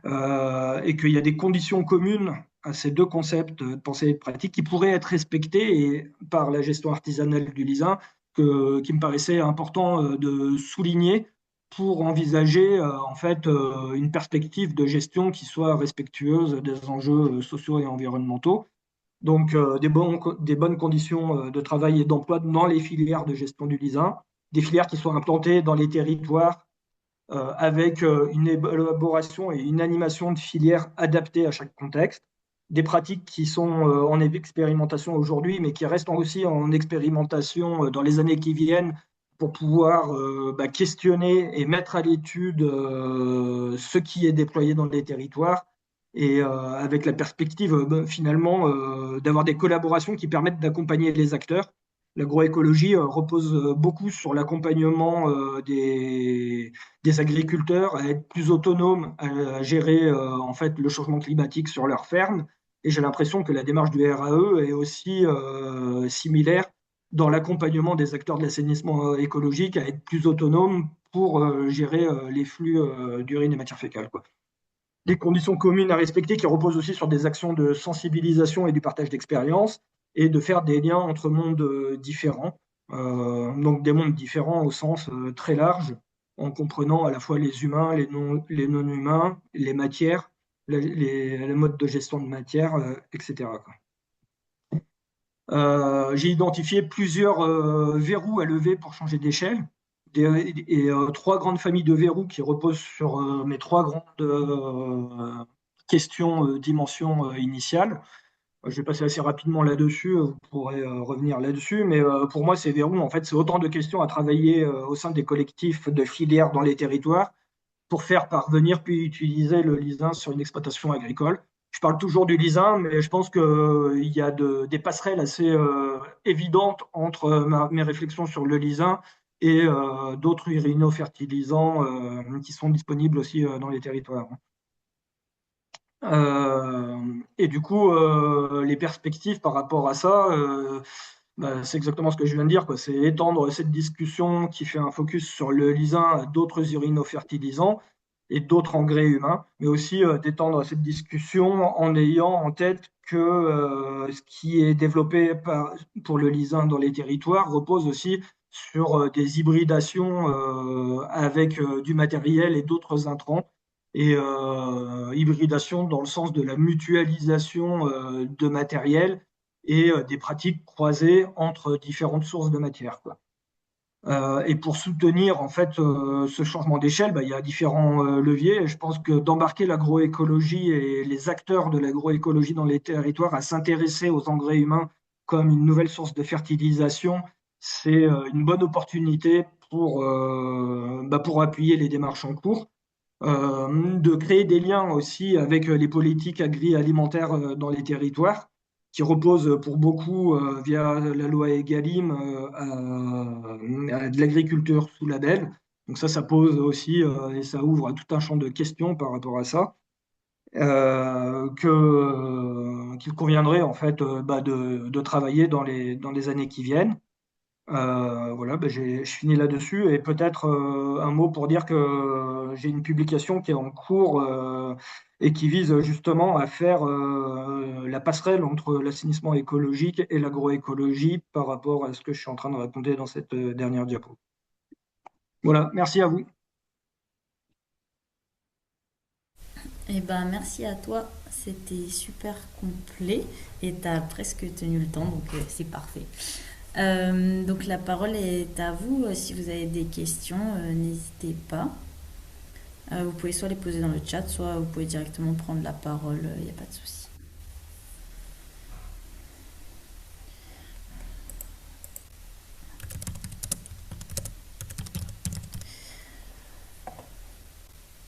[SPEAKER 2] et qu'il y a des conditions communes à ces deux concepts de pensée et de pratique qui pourraient être respectés et, par la gestion artisanale du lisin, qui me paraissait important de souligner pour envisager en fait une perspective de gestion qui soit respectueuse des enjeux sociaux et environnementaux. Donc des bonnes conditions de travail et d'emploi dans les filières de gestion du lisin, des filières qui soient implantées dans les territoires avec une élaboration et une animation de filières adaptées à chaque contexte, des pratiques qui sont en expérimentation aujourd'hui, mais qui restent aussi en expérimentation dans les années qui viennent pour pouvoir questionner et mettre à l'étude ce qui est déployé dans les territoires et avec la perspective finalement d'avoir des collaborations qui permettent d'accompagner les acteurs. L'agroécologie repose beaucoup sur l'accompagnement des agriculteurs à être plus autonomes, à gérer en fait le changement climatique sur leur ferme. Et j'ai l'impression que la démarche du RAE est aussi similaire dans l'accompagnement des acteurs de l'assainissement écologique à être plus autonomes pour gérer les flux d'urine et matières fécales, quoi. Des conditions communes à respecter qui reposent aussi sur des actions de sensibilisation et du partage d'expériences et de faire des liens entre mondes différents, donc des mondes différents au sens très large, en comprenant à la fois les humains, les non-humains, les matières, les modes de gestion de matière, etc., quoi. J'ai identifié plusieurs verrous à lever pour changer d'échelle et trois grandes familles de verrous qui reposent sur mes trois grandes questions, dimensions initiales. Je vais passer assez rapidement là-dessus, vous pourrez revenir là-dessus, mais pour moi, ces verrous, en fait, c'est autant de questions à travailler au sein des collectifs de filières dans les territoires pour faire parvenir puis utiliser le lisin sur une exploitation agricole. Je parle toujours du lisin, mais je pense qu'il y a des passerelles assez évidentes entre mes réflexions sur le lisin et d'autres urinofertilisants qui sont disponibles aussi dans les territoires. Et du coup, les perspectives par rapport à ça, c'est exactement ce que je viens de dire, quoi. C'est étendre cette discussion qui fait un focus sur le lisin à d'autres urinofertilisants et d'autres engrais humains, mais aussi d'étendre cette discussion en ayant en tête que ce qui est développé pour le lisin dans les territoires repose aussi sur des hybridations avec du matériel et d'autres intrants et hybridation dans le sens de la mutualisation de matériel et des pratiques croisées entre différentes sources de matière, quoi. Et pour soutenir en fait ce changement d'échelle, bah, il y a différents leviers. Et je pense que d'embarquer l'agroécologie et les acteurs de l'agroécologie dans les territoires à s'intéresser aux engrais humains comme une nouvelle source de fertilisation, c'est une bonne opportunité pour appuyer les démarches en cours. De créer des liens aussi avec les politiques agri-alimentaires dans les territoires, qui reposent pour beaucoup, via la loi Egalim, à de l'agriculture sous label. Donc ça pose aussi, et ça ouvre à tout un champ de questions par rapport à ça, qu'il conviendrait en fait de travailler dans les années qui viennent. Voilà, je finis là-dessus et peut-être un mot pour dire que j'ai une publication qui est en cours et qui vise justement à faire la passerelle entre l'assainissement écologique et l'agroécologie par rapport à ce que je suis en train de raconter dans cette dernière diapo. Voilà, merci à vous.
[SPEAKER 1] Eh ben, merci à toi. C'était super complet et tu as presque tenu le temps, donc c'est parfait. Donc la parole est à vous. Si vous avez des questions, n'hésitez pas. Vous pouvez soit les poser dans le chat, soit vous pouvez directement prendre la parole. Il n'y a pas de souci.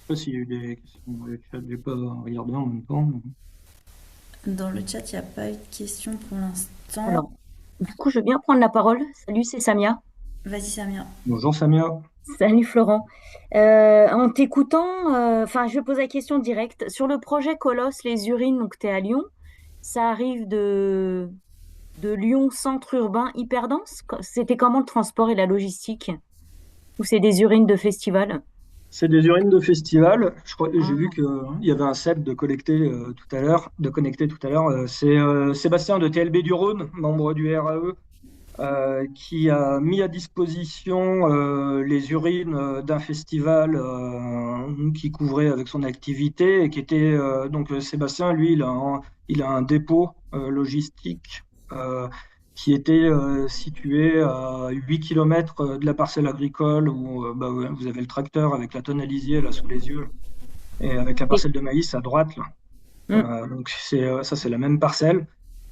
[SPEAKER 2] Je sais pas s'il y a eu des questions dans le chat, j'ai pas regardé en même temps.
[SPEAKER 1] Dans le chat, il n'y a pas eu de questions pour l'instant.
[SPEAKER 3] Alors, du coup, je veux bien prendre la parole. Salut, c'est Samia.
[SPEAKER 1] Vas-y, Samia.
[SPEAKER 2] Bonjour Samia.
[SPEAKER 3] Salut Florent. En t'écoutant, enfin, je vais poser la question directe. Sur le projet Colosse, les urines, donc tu es à Lyon, ça arrive de Lyon centre urbain hyper dense? C'était comment le transport et la logistique? Ou c'est des urines de festival?
[SPEAKER 2] C'est des urines de festival. J'ai vu
[SPEAKER 3] Ah,
[SPEAKER 2] qu'il y avait un set de collecter tout à l'heure, de connecter tout à l'heure. C'est Sébastien de TLB du Rhône, membre du RAE, qui a mis à disposition les urines d'un festival qui couvrait avec son activité et qui était Sébastien, lui, il a un dépôt logistique qui était situé à 8 km de la parcelle agricole où ouais, vous avez le tracteur avec la tonalisier là sous les yeux et avec la
[SPEAKER 3] et,
[SPEAKER 2] parcelle de maïs à droite là.
[SPEAKER 3] hmm.
[SPEAKER 2] Donc ça c'est la même parcelle.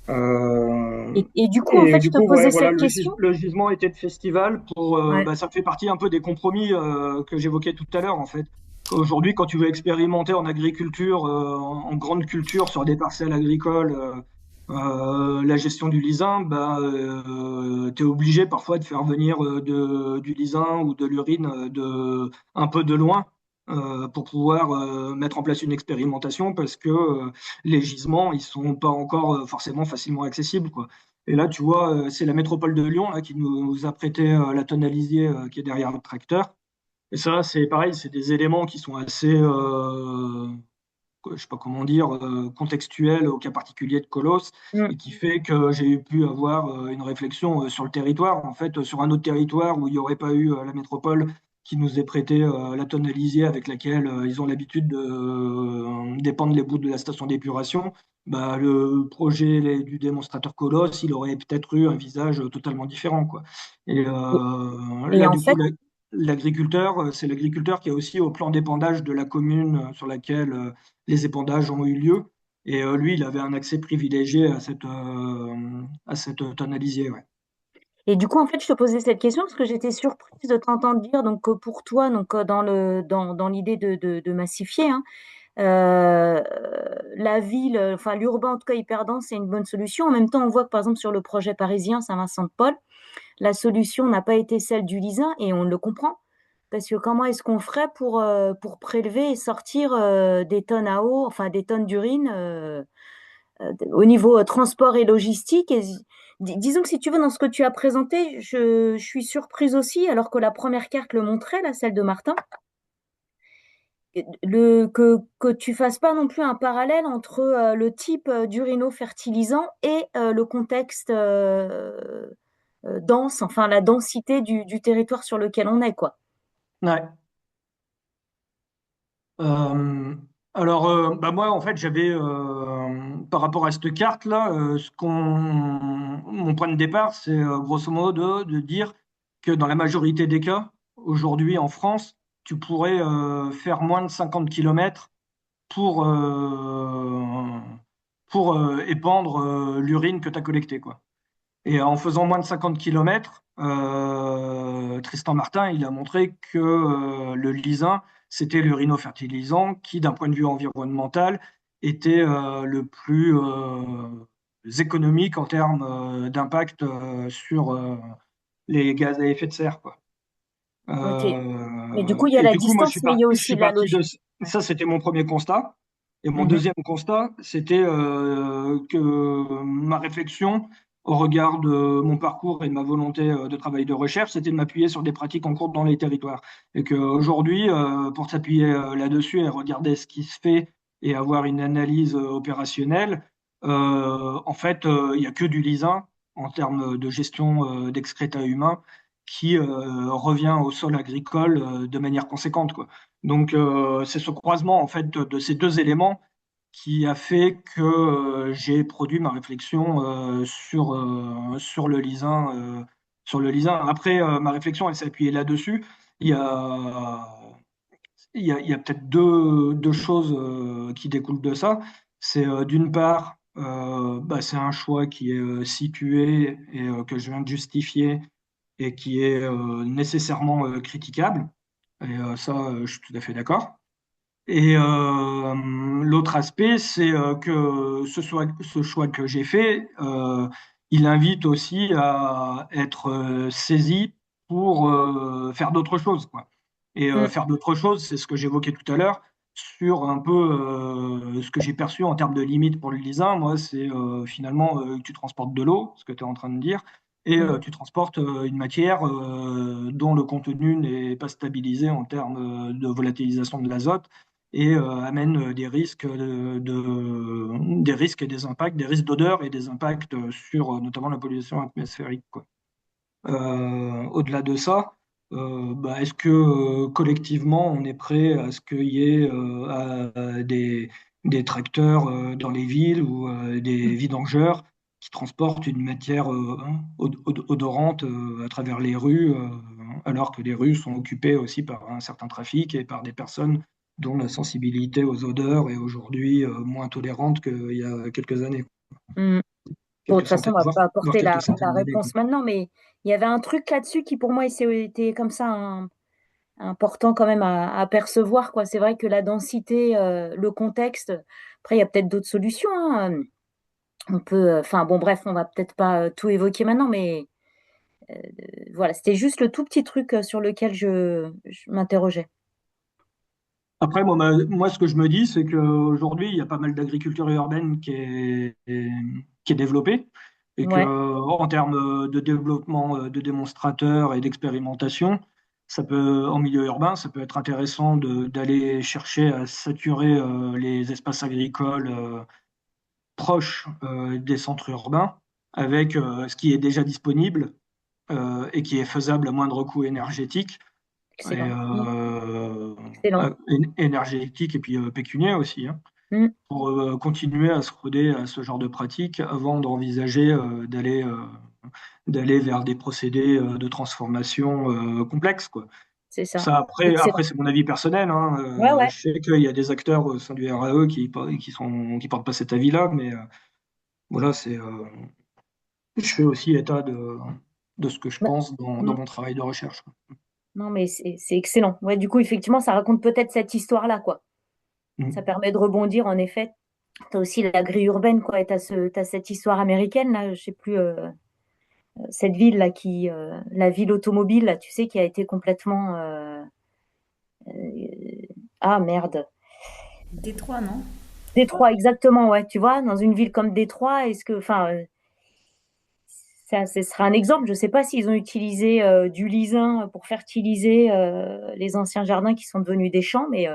[SPEAKER 2] Euh,
[SPEAKER 3] Et du coup, en
[SPEAKER 2] et
[SPEAKER 3] fait, je
[SPEAKER 2] du
[SPEAKER 3] te
[SPEAKER 2] coup, ouais,
[SPEAKER 3] posais
[SPEAKER 2] voilà,
[SPEAKER 3] cette question.
[SPEAKER 2] le gisement était de festival
[SPEAKER 3] Ouais.
[SPEAKER 2] ça fait partie un peu des compromis que j'évoquais tout à l'heure, en fait. Aujourd'hui, quand tu veux expérimenter en agriculture, en grande culture, sur des parcelles agricoles, la gestion du lisin, tu es obligé parfois de faire venir du lisin ou de l'urine un peu de loin pour pouvoir mettre en place une expérimentation parce que les gisements, ils sont pas encore forcément facilement accessibles, quoi. Et là, tu vois, c'est la métropole de Lyon là, qui nous a prêté la tonalisier qui est derrière le tracteur. Et ça, c'est pareil, c'est des éléments qui sont assez, je sais pas comment dire, contextuels au cas particulier de Colosse,
[SPEAKER 3] Hmm.
[SPEAKER 2] et qui fait que j'ai pu avoir une réflexion sur le territoire, en fait, sur un autre territoire où il n'y aurait pas eu la métropole qui nous ait prêté la tonalisier avec laquelle ils ont l'habitude de dépendre les bouts de la station d'épuration. Bah, le projet du démonstrateur Colosse, il aurait peut-être eu un visage totalement différent, quoi. Et
[SPEAKER 3] Et
[SPEAKER 2] là,
[SPEAKER 3] en
[SPEAKER 2] du coup,
[SPEAKER 3] fait,
[SPEAKER 2] l'agriculteur, c'est l'agriculteur qui est aussi au plan d'épandage de la commune sur laquelle les épandages ont eu lieu. Et lui, il avait un accès privilégié à cette tonalisier. Ouais.
[SPEAKER 3] Et du coup, en fait, je te posais cette question parce que j'étais surprise de t'entendre dire donc que pour toi, donc dans l'idée de massifier, hein, euh, la ville, enfin l'urbain en tout cas hyper dense, c'est une bonne solution. En même temps, on voit que par exemple sur le projet parisien Saint-Vincent-de-Paul, la solution n'a pas été celle du Lisa et on le comprend. Parce que comment est-ce qu'on ferait pour prélever et sortir des tonnes à eau, enfin des tonnes d'urine au niveau transport et logistique. Et disons que si tu veux, dans ce que tu as présenté, je suis surprise aussi, alors que la première carte le montrait, là, celle de Martin, que tu fasses pas non plus un parallèle entre le type d'urino-fertilisant et le contexte dense, enfin la densité du territoire sur lequel on est, quoi.
[SPEAKER 2] Ouais. Euh, moi, en fait, j'avais, par rapport à cette carte-là, mon point de départ, c'est grosso modo de dire que dans la majorité des cas, aujourd'hui en France, tu pourrais faire moins de 50 kilomètres pour, épandre l'urine que tu as collectée, quoi. Et en faisant moins de 50 kilomètres, Tristan Martin, il a montré que le lisin, c'était l'urinofertilisant qui, d'un point de vue environnemental, était le plus économique en termes d'impact sur les gaz à effet de serre, quoi.
[SPEAKER 3] Ok. Mais du coup, il y a
[SPEAKER 2] Et
[SPEAKER 3] la
[SPEAKER 2] du coup, moi,
[SPEAKER 3] distance, mais il y a
[SPEAKER 2] je
[SPEAKER 3] aussi
[SPEAKER 2] suis
[SPEAKER 3] la
[SPEAKER 2] parti de
[SPEAKER 3] logique. Ouais.
[SPEAKER 2] ça, c'était mon premier constat. Et mon
[SPEAKER 3] Mhm.
[SPEAKER 2] deuxième constat, c'était que ma réflexion, au regard de mon parcours et de ma volonté de travail de recherche, c'était de m'appuyer sur des pratiques en cours dans les territoires. Et qu'aujourd'hui, pour s'appuyer là-dessus et regarder ce qui se fait et avoir une analyse opérationnelle, en fait, il n'y a que du lisin en termes de gestion d'excréta humains qui revient au sol agricole de manière conséquente, quoi. Donc, c'est ce croisement en fait de ces deux éléments qui a fait que j'ai produit ma réflexion sur le lisin. Sur le lisin. Après, ma réflexion, elle s'est appuyée là-dessus. Il y a, il y a peut-être deux choses qui découlent de ça. C'est d'une part, bah, c'est un choix qui est situé et que je viens de justifier et qui est nécessairement critiquable. Et ça, je suis tout à fait d'accord. Et l'autre aspect, c'est que ce choix que j'ai fait, il invite aussi à être saisi pour faire d'autres choses, quoi. Et
[SPEAKER 3] Mm.
[SPEAKER 2] faire d'autres choses, c'est ce que j'évoquais tout à l'heure sur un peu ce que j'ai perçu en termes de limites pour le lisin. Moi, c'est finalement que tu transportes de l'eau, ce que tu es en train de dire, et
[SPEAKER 3] Mm.
[SPEAKER 2] tu transportes une matière dont le contenu n'est pas stabilisé en termes de volatilisation de l'azote et amène des risques des risques et des impacts, des risques d'odeur et des impacts sur notamment la pollution atmosphérique, quoi. Au-delà de ça, bah, est-ce que collectivement on est prêt à ce qu'il y ait des tracteurs dans les villes ou des vidangeurs qui transportent une matière odorante à travers les rues, alors que les rues sont occupées aussi par un certain trafic et par des personnes dont la sensibilité aux odeurs est aujourd'hui moins tolérante qu'il y a quelques années,
[SPEAKER 3] Mm. Bon, de toute
[SPEAKER 2] quelques
[SPEAKER 3] façon, on
[SPEAKER 2] centaines,
[SPEAKER 3] va pas
[SPEAKER 2] voire
[SPEAKER 3] apporter
[SPEAKER 2] quelques
[SPEAKER 3] la
[SPEAKER 2] centaines d'années, quoi.
[SPEAKER 3] réponse maintenant, mais il y avait un truc là-dessus qui, pour moi, était comme ça important quand même à percevoir, quoi. C'est vrai que la densité, le contexte, après, il y a peut-être d'autres solutions, hein. On peut, enfin, bon, bref, on va peut-être pas tout évoquer maintenant, mais voilà, c'était juste le tout petit truc sur lequel je m'interrogeais.
[SPEAKER 2] Après, moi, ce que je me dis, c'est qu'aujourd'hui, il y a pas mal d'agriculture urbaine qui est développée et que,
[SPEAKER 3] Ouais,
[SPEAKER 2] en termes de développement de démonstrateurs et d'expérimentation, en milieu urbain, ça peut être intéressant d'aller chercher à saturer les espaces agricoles proches des centres urbains avec ce qui est déjà disponible et qui est faisable à moindre coût énergétique et,
[SPEAKER 3] excellent. Mm. Excellent.
[SPEAKER 2] énergétique et puis pécuniaire aussi, hein,
[SPEAKER 3] Mm.
[SPEAKER 2] pour continuer à se roder à ce genre de pratique avant d'envisager d'aller vers des procédés de transformation complexes, quoi.
[SPEAKER 3] C'est ça.
[SPEAKER 2] Ça,
[SPEAKER 3] Excellent.
[SPEAKER 2] après c'est mon avis personnel, hein.
[SPEAKER 3] Ouais, ouais.
[SPEAKER 2] Je sais qu'il y a des acteurs au sein du RAE qui portent pas cet avis-là, mais voilà, je fais aussi état de ce que je
[SPEAKER 3] Bah,
[SPEAKER 2] pense dans
[SPEAKER 3] mm.
[SPEAKER 2] mon travail de recherche, quoi.
[SPEAKER 3] Non, mais c'est excellent. Ouais, du coup, effectivement, ça raconte peut-être cette histoire-là, quoi. Ça
[SPEAKER 2] Mm.
[SPEAKER 3] permet de rebondir, en effet. T'as aussi la grille urbaine, quoi, et t'as cette histoire américaine, là, je sais plus, cette ville, là, la ville automobile, là, tu sais, qui a été complètement, ah, merde.
[SPEAKER 1] Détroit, non?
[SPEAKER 3] Détroit, exactement, ouais, tu vois, dans une ville comme Détroit, enfin, ça, ce sera un exemple. Je sais pas s'ils ont utilisé du lisin pour fertiliser les anciens jardins qui sont devenus des champs, mais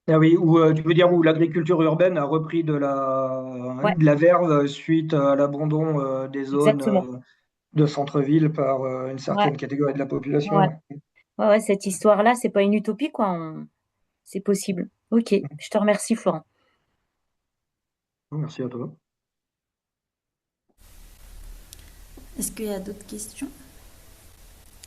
[SPEAKER 2] Ah oui, ou tu veux dire où l'agriculture urbaine a repris
[SPEAKER 3] ouais,
[SPEAKER 2] de la verve suite à l'abandon des zones
[SPEAKER 3] exactement.
[SPEAKER 2] de centre-ville par une
[SPEAKER 3] Ouais,
[SPEAKER 2] certaine catégorie de la population.
[SPEAKER 3] ouais,
[SPEAKER 2] Ouais.
[SPEAKER 3] ouais, ouais, cette histoire-là, c'est pas une utopie, quoi. C'est possible. Ok, je te remercie, Florent.
[SPEAKER 2] Merci à toi.
[SPEAKER 1] Est-ce qu'il y a d'autres questions?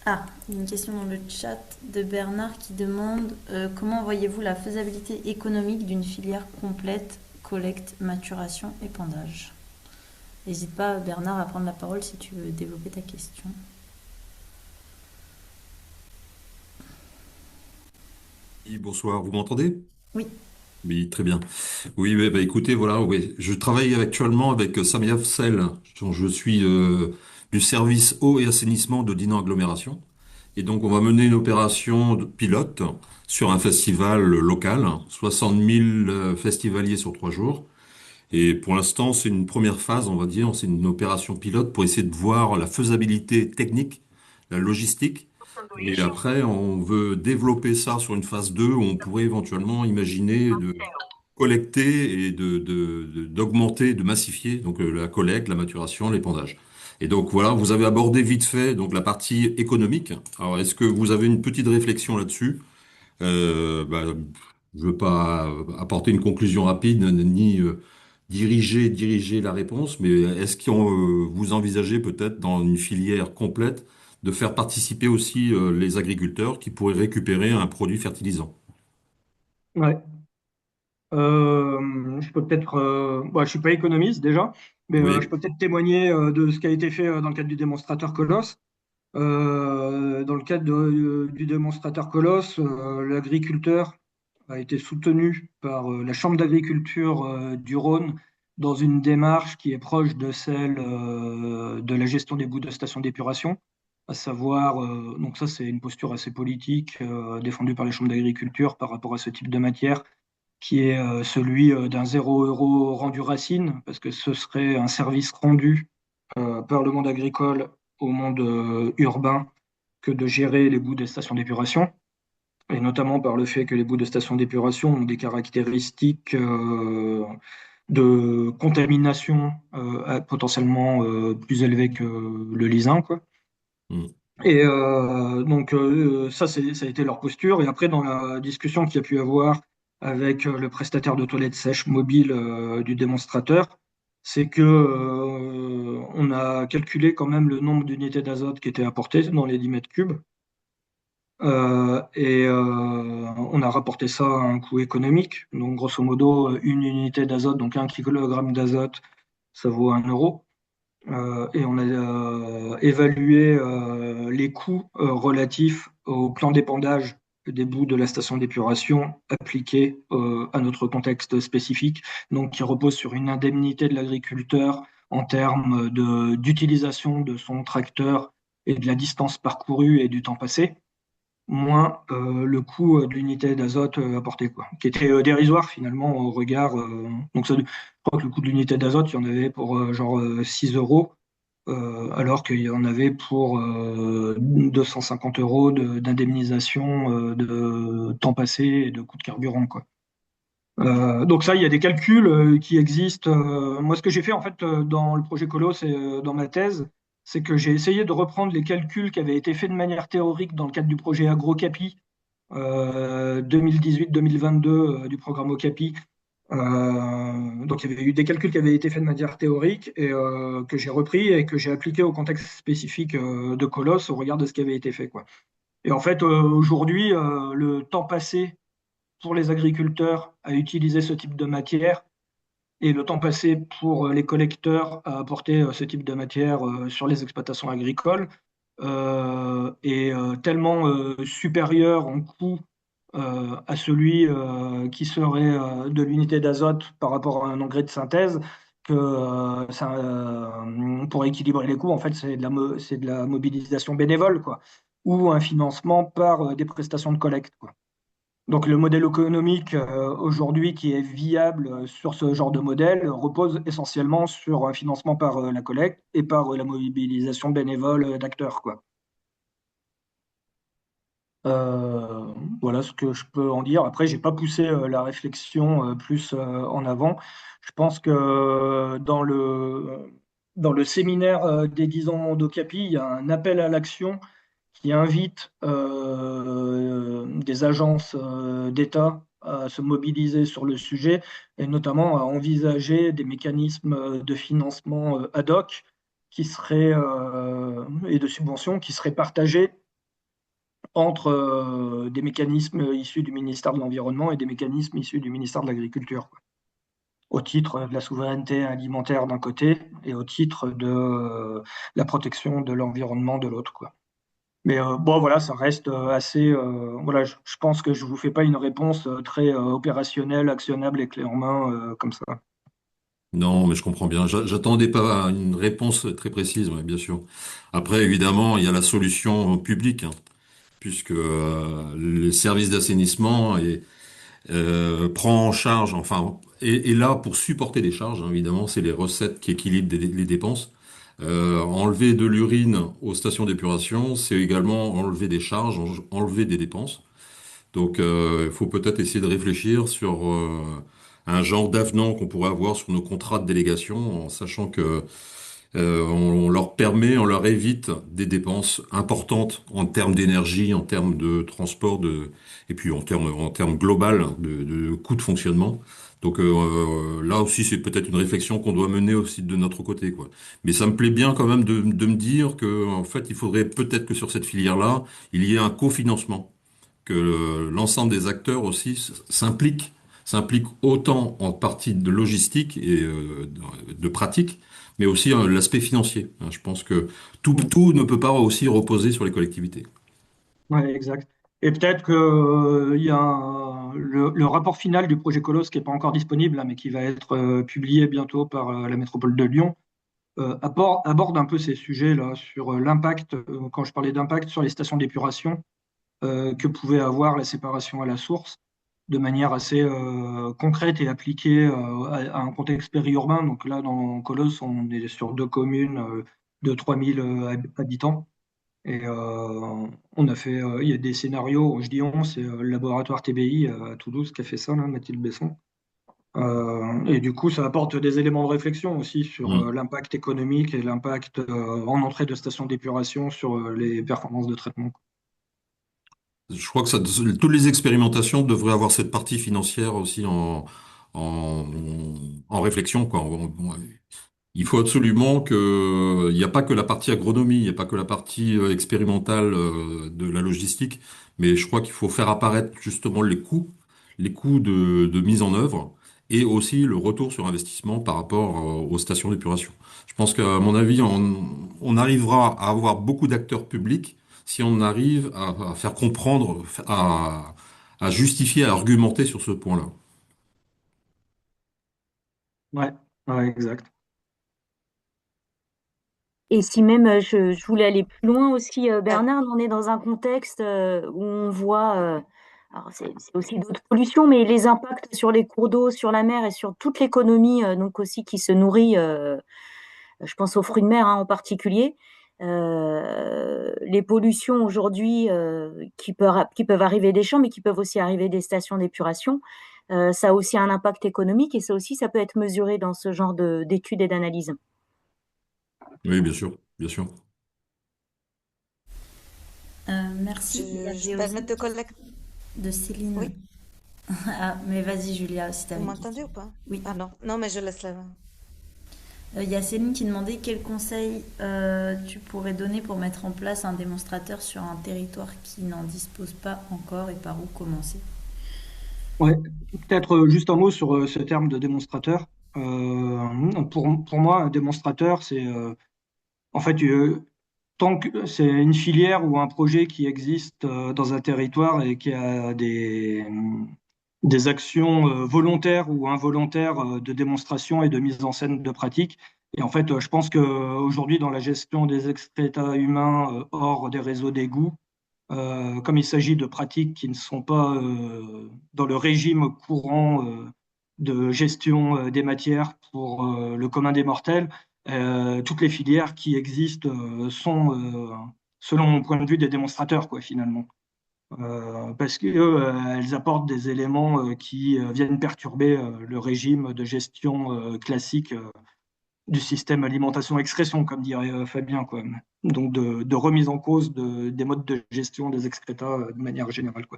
[SPEAKER 1] Ah, il y a une question dans le chat de Bernard qui demande comment voyez-vous la faisabilité économique d'une filière complète collecte, maturation, épandage? N'hésite pas, Bernard, à prendre la parole si tu veux développer ta question.
[SPEAKER 4] Oui, bonsoir, vous m'entendez?
[SPEAKER 1] Oui.
[SPEAKER 4] Oui, très bien. Oui, écoutez, voilà, oui, je travaille actuellement avec Samia Fsel, dont je suis du service eau et assainissement de Dinan Agglomération. Et donc, on va mener une opération de pilote sur un festival local, 60 000 festivaliers sur 3 jours. Et pour l'instant, c'est une première phase, on va dire, c'est une opération pilote pour essayer de voir la faisabilité technique, la logistique. Et après, on veut développer ça sur une phase 2 où on pourrait éventuellement imaginer de collecter et d'augmenter, de massifier donc la collecte, la maturation, l'épandage. Et donc voilà, vous avez abordé vite fait donc la partie économique. Alors, est-ce que vous avez une petite réflexion là-dessus? Bah, je veux pas apporter une conclusion rapide ni diriger la réponse, mais est-ce que vous envisagez peut-être dans une filière complète de faire participer aussi les agriculteurs qui pourraient récupérer un produit fertilisant?
[SPEAKER 2] Ouais. Je peux peut-être, je suis pas économiste déjà, mais je
[SPEAKER 4] Oui.
[SPEAKER 2] peux peut-être témoigner de ce qui a été fait dans le cadre du démonstrateur Colosse. Dans le cadre du démonstrateur Colosse, l'agriculteur a été soutenu par la Chambre d'agriculture du Rhône dans une démarche qui est proche de celle de la gestion des boues de station d'épuration, à savoir, donc ça c'est une posture assez politique défendue par les chambres d'agriculture par rapport à ce type de matière, qui est celui d'un 0 € rendu racine, parce que ce serait un service rendu par le monde agricole au monde urbain que de gérer les boues des stations d'épuration, et notamment par le fait que les boues de stations d'épuration ont des caractéristiques de contamination potentiellement plus élevées que le lisin, quoi.
[SPEAKER 4] Hmm.
[SPEAKER 2] Et donc ça, ça a été leur posture. Et après, dans la discussion qu'il y a pu avoir avec le prestataire de toilettes sèches mobile du démonstrateur, c'est que on a calculé quand même le nombre d'unités d'azote qui étaient apportées dans les 10 mètres cubes. Et on a rapporté ça à un coût économique. Donc, grosso modo, une unité d'azote, donc 1 kilogramme d'azote, ça vaut 1 €. Et on a évalué les coûts relatifs au plan d'épandage des boues de la station d'épuration appliqués à notre contexte spécifique, donc qui repose sur une indemnité de l'agriculteur en termes d'utilisation de son tracteur et de la distance parcourue et du temps passé, moins le coût de l'unité d'azote apportée, quoi, qui était dérisoire finalement au regard. Donc je crois que le coût de l'unité d'azote, il y en avait pour genre 6 euros, alors qu'il y en avait pour 250 € d'indemnisation de temps passé et de coût de carburant, quoi. Donc ça, il y a des calculs qui existent. Moi, ce que j'ai fait en fait dans le projet Colo, c'est dans ma thèse, c'est que j'ai essayé de reprendre les calculs qui avaient été faits de manière théorique dans le cadre du projet AgroCapi 2018-2022 du programme Okapi. Donc il y avait eu des calculs qui avaient été faits de manière théorique et que j'ai repris et que j'ai appliqué au contexte spécifique de Colosse au regard de ce qui avait été fait, quoi. Et en fait, aujourd'hui, le temps passé pour les agriculteurs à utiliser ce type de matière et le temps passé pour les collecteurs à apporter ce type de matière sur les exploitations agricoles est tellement supérieur en coût à celui qui serait de l'unité d'azote par rapport à un engrais de synthèse que pour équilibrer les coûts, en fait, c'est de la mobilisation bénévole, quoi, ou un financement par des prestations de collecte, quoi. Donc le modèle économique aujourd'hui qui est viable sur ce genre de modèle repose essentiellement sur un financement par la collecte et par la mobilisation bénévole d'acteurs, quoi. Euh, voilà ce que je peux en dire. Après, j'ai pas poussé la réflexion plus en avant. Je pense que dans le séminaire des 10 ans d'Ocapi, il y a un appel à l'action qui invite des agences d'État à se mobiliser sur le sujet et notamment à envisager des mécanismes de financement ad hoc et de subventions qui seraient partagées entre des mécanismes issus du ministère de l'Environnement et des mécanismes issus du ministère de l'Agriculture, quoi. Au titre de la souveraineté alimentaire d'un côté et au titre de la protection de l'environnement de l'autre, quoi. Mais bon, voilà, ça reste assez. Voilà, je pense que je vous fais pas une réponse très opérationnelle, actionnable et clé en main comme ça.
[SPEAKER 4] Non, mais je comprends bien. J'attendais pas une réponse très précise, ouais, bien sûr. Après, évidemment, il y a la solution publique, hein, puisque le service d'assainissement prend en charge, enfin, est là pour supporter les charges, hein, évidemment, c'est les recettes qui équilibrent les dépenses. Enlever de l'urine aux stations d'épuration, c'est également enlever des charges, enlever des dépenses. Donc, il faut peut-être essayer de réfléchir sur un genre d'avenant qu'on pourrait avoir sur nos contrats de délégation, en sachant que on leur permet, on leur évite des dépenses importantes en termes d'énergie, en termes de transport, et puis en termes global de coûts de fonctionnement. Donc là aussi, c'est peut-être une réflexion qu'on doit mener aussi de notre côté, quoi. Mais ça me plaît bien quand même de me dire que en fait, il faudrait peut-être que sur cette filière-là, il y ait un cofinancement, que l'ensemble des acteurs aussi s'impliquent autant en partie de logistique et de pratique, mais aussi l'aspect financier, hein. Je pense que tout ne peut pas aussi reposer sur les collectivités.
[SPEAKER 2] Ouais, exact. Et peut-être que il y a le rapport final du projet Colos qui n'est pas encore disponible, là, mais qui va être publié bientôt par la métropole de Lyon, aborde un peu ces sujets-là sur l'impact, quand je parlais d'impact sur les stations d'épuration, que pouvait avoir la séparation à la source de manière assez concrète et appliquée à un contexte périurbain. Donc là, dans Colosse, on est sur deux communes de 3000 habitants. Et il y a des scénarios, je dis on, c'est le laboratoire TBI à Toulouse qui a fait ça, là, Mathilde Besson. Et du coup, ça apporte des éléments de réflexion aussi sur
[SPEAKER 4] Mm.
[SPEAKER 2] l'impact économique et l'impact en entrée de stations d'épuration sur les performances de traitement.
[SPEAKER 4] Je crois que toutes les expérimentations devraient avoir cette partie financière aussi en, en réflexion, quoi. Il faut absolument il n'y a pas que la partie agronomie, il n'y a pas que la partie expérimentale de la logistique, mais je crois qu'il faut faire apparaître justement les coûts de mise en œuvre et aussi le retour sur investissement par rapport aux stations d'épuration. Je pense qu'à mon avis, on arrivera à avoir beaucoup d'acteurs publics si on arrive à faire comprendre, à justifier, à argumenter sur ce point-là.
[SPEAKER 2] Ouais, ouais, exact.
[SPEAKER 3] Et si même je voulais aller plus loin aussi, Bernard, on est dans un contexte où on voit, alors c'est aussi d'autres pollutions, mais les impacts sur les cours d'eau, sur la mer et sur toute l'économie, donc aussi qui se nourrit, je pense aux fruits de mer hein, en particulier. Les pollutions aujourd'hui qui peuvent arriver des champs, mais qui peuvent aussi arriver des stations d'épuration, ça a aussi un impact économique et ça aussi, ça peut être mesuré dans ce genre d'études et d'analyses.
[SPEAKER 4] Oui, bien sûr, bien sûr.
[SPEAKER 1] Merci. Il y
[SPEAKER 5] Je
[SPEAKER 1] avait aussi
[SPEAKER 5] permets
[SPEAKER 1] une
[SPEAKER 5] de
[SPEAKER 1] question
[SPEAKER 5] collecter.
[SPEAKER 1] de Céline.
[SPEAKER 5] Oui,
[SPEAKER 1] Ah, mais vas-y, Julia, si tu
[SPEAKER 5] vous
[SPEAKER 1] avais une question.
[SPEAKER 5] m'entendez ou pas?
[SPEAKER 1] Oui.
[SPEAKER 5] Ah non, non, mais je laisse la.
[SPEAKER 1] Il y a Céline qui demandait quel conseil tu pourrais donner pour mettre en place un démonstrateur sur un territoire qui n'en dispose pas encore et par où commencer.
[SPEAKER 2] Ouais, peut-être juste un mot sur ce terme de démonstrateur. Pour moi, un démonstrateur, c'est en fait tant que c'est une filière ou un projet qui existe dans un territoire et qui a des actions volontaires ou involontaires de démonstration et de mise en scène de pratiques. Et en fait, je pense qu'aujourd'hui, dans la gestion des excréta humains hors des réseaux d'égouts, comme il s'agit de pratiques qui ne sont pas dans le régime courant de gestion des matières pour le commun des mortels, toutes les filières qui existent sont, selon mon point de vue, des démonstrateurs, quoi, finalement. Parce qu'elles apportent des éléments qui viennent perturber le régime de gestion classique du système alimentation-excrétion, comme dirait Fabien, quoi. Donc de remise en cause des modes de gestion des excrétas de manière générale, quoi.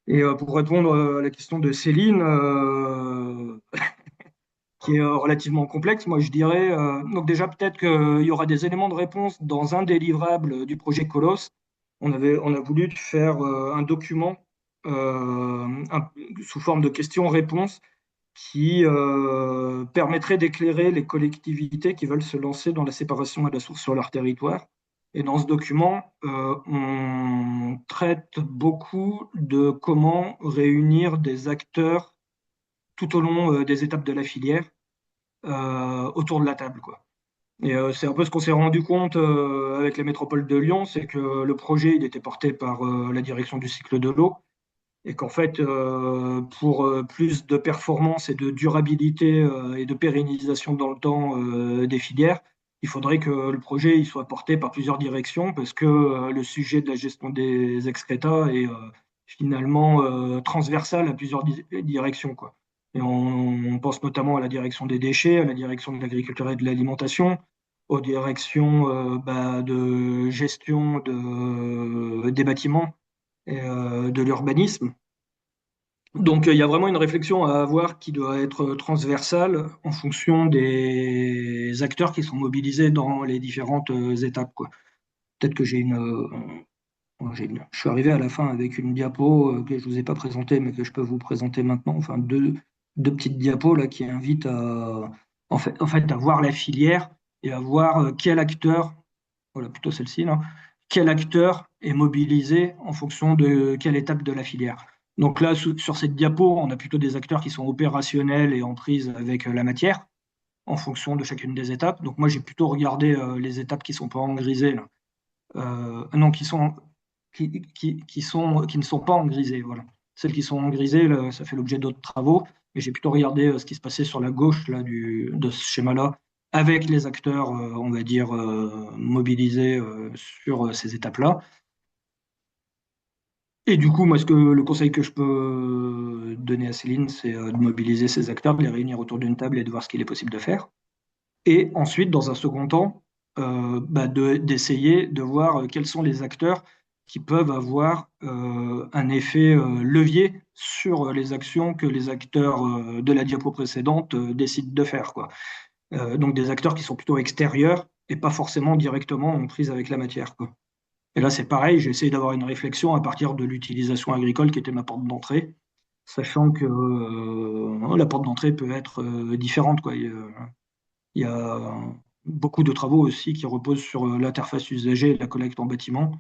[SPEAKER 2] Et pour répondre à la question de Céline, qui est relativement complexe. Moi, je dirais, donc déjà peut-être qu'il y aura des éléments de réponse dans un des livrables du projet Colos. On a voulu faire un document sous forme de questions-réponses qui permettrait d'éclairer les collectivités qui veulent se lancer dans la séparation à la source sur leur territoire. Et dans ce document, on traite beaucoup de comment réunir des acteurs tout au long des étapes de la filière autour de la table, quoi. Et c'est un peu ce qu'on s'est rendu compte avec la métropole de Lyon, c'est que le projet il était porté par la direction du cycle de l'eau et qu'en fait, pour plus de performance et de durabilité et de pérennisation dans le temps des filières, il faudrait que le projet il soit porté par plusieurs directions parce que le sujet de la gestion des excrétas est finalement transversal à plusieurs directions, quoi. Et on pense notamment à la direction des déchets, à la direction de l'agriculture et de l'alimentation, aux directions de gestion des bâtiments et de l'urbanisme. Donc il y a vraiment une réflexion à avoir qui doit être transversale en fonction des acteurs qui sont mobilisés dans les différentes étapes, quoi. Peut-être que je suis arrivé à la fin avec une diapo que je vous ai pas présentée, mais que je peux vous présenter maintenant. Enfin, deux petites diapos là qui invitent en fait, à voir la filière et à voir quel acteur, voilà, plutôt celle-ci là, quel acteur est mobilisé en fonction de quelle étape de la filière. Donc là, sur cette diapo, on a plutôt des acteurs qui sont opérationnels et en prise avec la matière en fonction de chacune des étapes. Donc moi, j'ai plutôt regardé les étapes qui sont pas en grisé là. Non, qui ne sont pas en grisé, voilà. Celles qui sont en grisé, là, ça fait l'objet d'autres travaux, mais j'ai plutôt regardé ce qui se passait sur la gauche là, de ce schéma-là, avec les acteurs, on va dire, mobilisés sur ces étapes-là. Et du coup, moi, le conseil que je peux donner à Céline, c'est de mobiliser ces acteurs, de les réunir autour d'une table et de voir ce qu'il est possible de faire. Et ensuite, dans un second temps, d'essayer de voir quels sont les acteurs qui peuvent avoir un effet levier sur les actions que les acteurs de la diapo précédente décident de faire, quoi. Donc des acteurs qui sont plutôt extérieurs et pas forcément directement en prise avec la matière, quoi. Et là, c'est pareil, j'ai essayé d'avoir une réflexion à partir de l'utilisation agricole qui était ma porte d'entrée, sachant que la porte d'entrée peut être différente, quoi. Il y a beaucoup de travaux aussi qui reposent sur l'interface usagée et la collecte en bâtiment.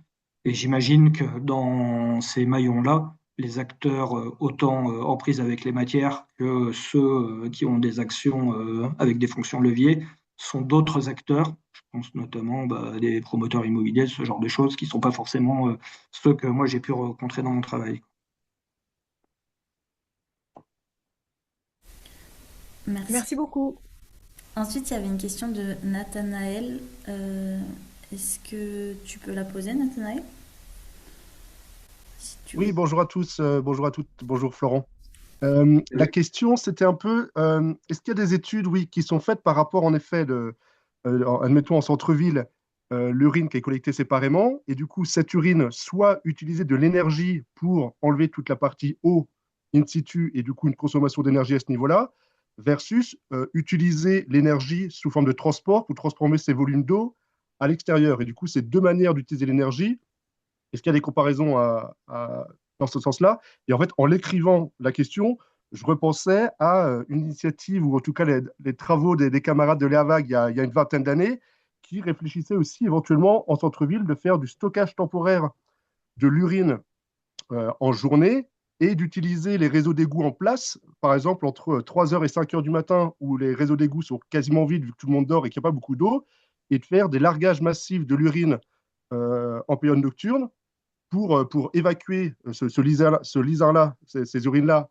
[SPEAKER 2] Et j'imagine que dans ces maillons-là, les acteurs autant en prise avec les matières que ceux qui ont des actions avec des fonctions leviers sont d'autres acteurs. Je pense notamment à des promoteurs immobiliers, ce genre de choses, qui ne sont pas forcément ceux que moi j'ai pu rencontrer dans mon travail.
[SPEAKER 1] Merci.
[SPEAKER 3] Merci beaucoup.
[SPEAKER 1] Ensuite, il y avait une question de Nathanaël. Est-ce que tu peux la poser, Nathanaël? Si tu
[SPEAKER 5] Oui,
[SPEAKER 1] veux.
[SPEAKER 5] bonjour à tous, bonjour à toutes, bonjour Florent. La question, c'était un peu, est-ce qu'il y a des études, oui, qui sont faites par rapport, en effet, admettons en centre-ville, l'urine qui est collectée séparément, et du coup, cette urine, soit utiliser de l'énergie pour enlever toute la partie eau in situ, et du coup, une consommation d'énergie à ce niveau-là, versus utiliser l'énergie sous forme de transport pour transformer ces volumes d'eau à l'extérieur. Et du coup, c'est deux manières d'utiliser l'énergie. Est-ce qu'il y a des comparaisons dans ce sens-là? Et en fait, en l'écrivant la question, je repensais à une initiative, ou en tout cas les travaux des camarades de l'EAVAG il y a une vingtaine d'années, qui réfléchissaient aussi éventuellement en centre-ville de faire du stockage temporaire de l'urine en journée et d'utiliser les réseaux d'égouts en place, par exemple entre 3 heures et 5 heures du matin, où les réseaux d'égouts sont quasiment vides vu que tout le monde dort et qu'il n'y a pas beaucoup d'eau, et de faire des largages massifs de l'urine en période nocturne pour évacuer ce lisard-là, ces urines-là,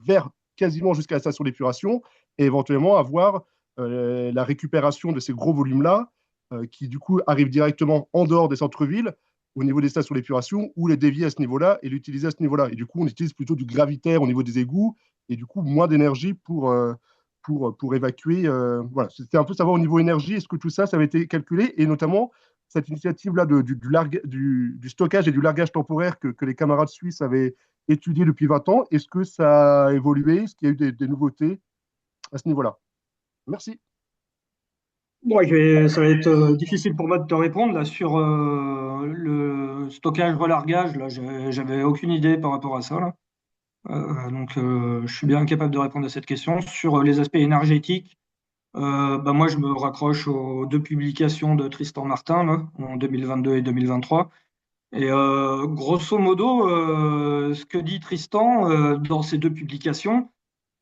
[SPEAKER 5] vers quasiment jusqu'à la station d'épuration et éventuellement avoir la récupération de ces gros volumes-là qui, du coup, arrivent directement en dehors des centres-villes au niveau des stations d'épuration ou les dévier à ce niveau-là et l'utiliser à ce niveau-là. Et du coup, on utilise plutôt du gravitaire au niveau des égouts et du coup, moins d'énergie pour évacuer. Voilà. C'était un peu savoir au niveau énergie, est-ce que tout ça, ça avait été calculé et notamment cette initiative-là du stockage et du largage temporaire que les camarades suisses avaient étudié depuis 20 ans, est-ce que ça a évolué? Est-ce qu'il y a eu des nouveautés à ce niveau-là. Merci.
[SPEAKER 2] Bon, ça va être difficile pour moi de te répondre là sur le stockage relargage. Là, j'avais aucune idée par rapport à ça là. Donc, je suis bien incapable de répondre à cette question. Sur les aspects énergétiques, bah, moi, je me raccroche aux deux publications de Tristan Martin là, en 2022 et 2023. Et grosso modo, ce que dit Tristan dans ces deux publications,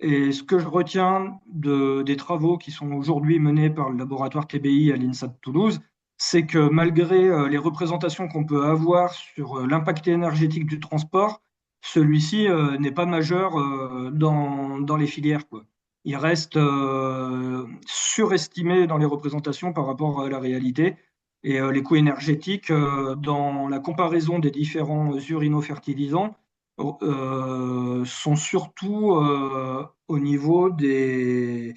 [SPEAKER 2] et ce que je retiens des travaux qui sont aujourd'hui menés par le laboratoire TBI à l'INSA de Toulouse, c'est que malgré les représentations qu'on peut avoir sur l'impact énergétique du transport, celui-ci n'est pas majeur dans les filières, quoi. Il reste surestimé dans les représentations par rapport à la réalité. Et les coûts énergétiques, dans la comparaison des différents urinofertilisants, sont surtout au niveau des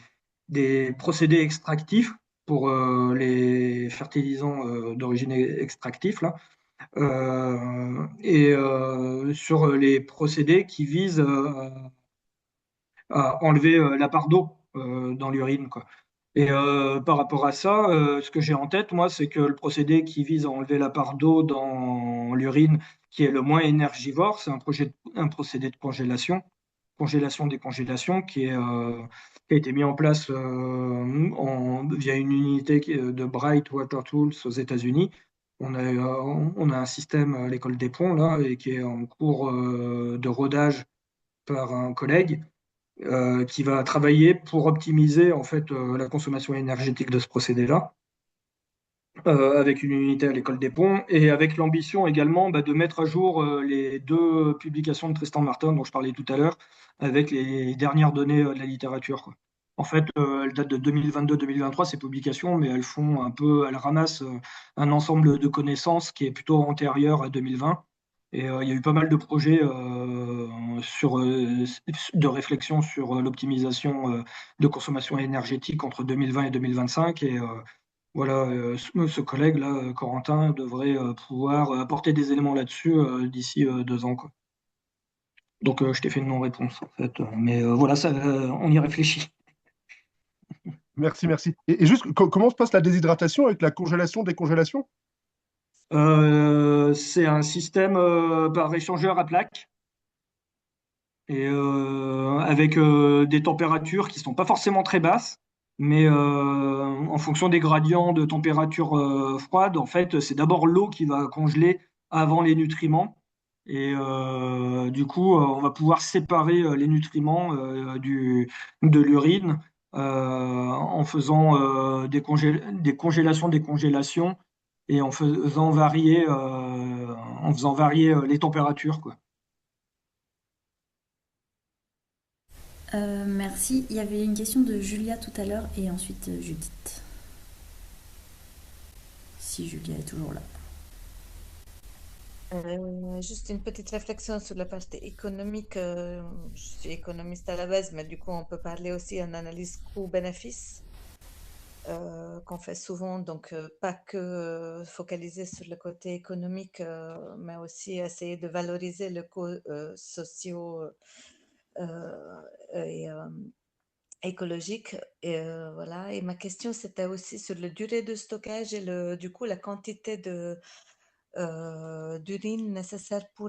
[SPEAKER 2] procédés extractifs pour les fertilisants d'origine extractif, là, et sur les procédés qui visent à enlever la part d'eau dans l'urine, quoi. Et par rapport à ça, ce que j'ai en tête, moi, c'est que le procédé qui vise à enlever la part d'eau dans l'urine, qui est le moins énergivore, c'est un procédé de congélation-décongélation, qui a été mis en place via une unité de Bright Water Tools aux États-Unis. On a un système à l'école des ponts, là, et qui est en cours de rodage par un collègue qui va travailler pour optimiser en fait la consommation énergétique de ce procédé-là, avec une unité à l'école des ponts, et avec l'ambition également bah, de mettre à jour les deux publications de Tristan Martin dont je parlais tout à l'heure, avec les dernières données de la littérature, quoi. En fait, elles datent de 2022-2023, ces publications, mais elles ramassent un ensemble de connaissances qui est plutôt antérieur à 2020. Et il y a eu pas mal de projets de réflexion sur l'optimisation de consommation énergétique entre 2020 et 2025. Et voilà, ce collègue-là, Corentin, devrait pouvoir apporter des éléments là-dessus d'ici 2 ans, quoi. Donc, je t'ai fait une non-réponse, en fait. Mais voilà, ça, on y réfléchit.
[SPEAKER 5] Merci, merci. Et juste, comment se passe la déshydratation avec la congélation, décongélation?
[SPEAKER 2] C'est un système par échangeur à plaques et avec des températures qui sont pas forcément très basses, mais en fonction des gradients de température froide, en fait, c'est d'abord l'eau qui va congeler avant les nutriments. Et du coup, on va pouvoir séparer les nutriments de l'urine en faisant des congélations, décongélations et en faisant varier les températures, quoi.
[SPEAKER 1] Merci. Il y avait une question de Julia tout à l'heure et ensuite Judith. Si Julia est toujours là.
[SPEAKER 6] Juste une petite réflexion sur la partie économique. Je suis économiste à la base, mais du coup, on peut parler aussi en analyse coût-bénéfice qu'on fait souvent. Donc, pas que focaliser sur le côté économique, mais aussi essayer de valoriser le coût socio et écologique. Et voilà. Et ma question, c'était aussi sur la durée de stockage et du coup, la quantité d'urine nécessaire pour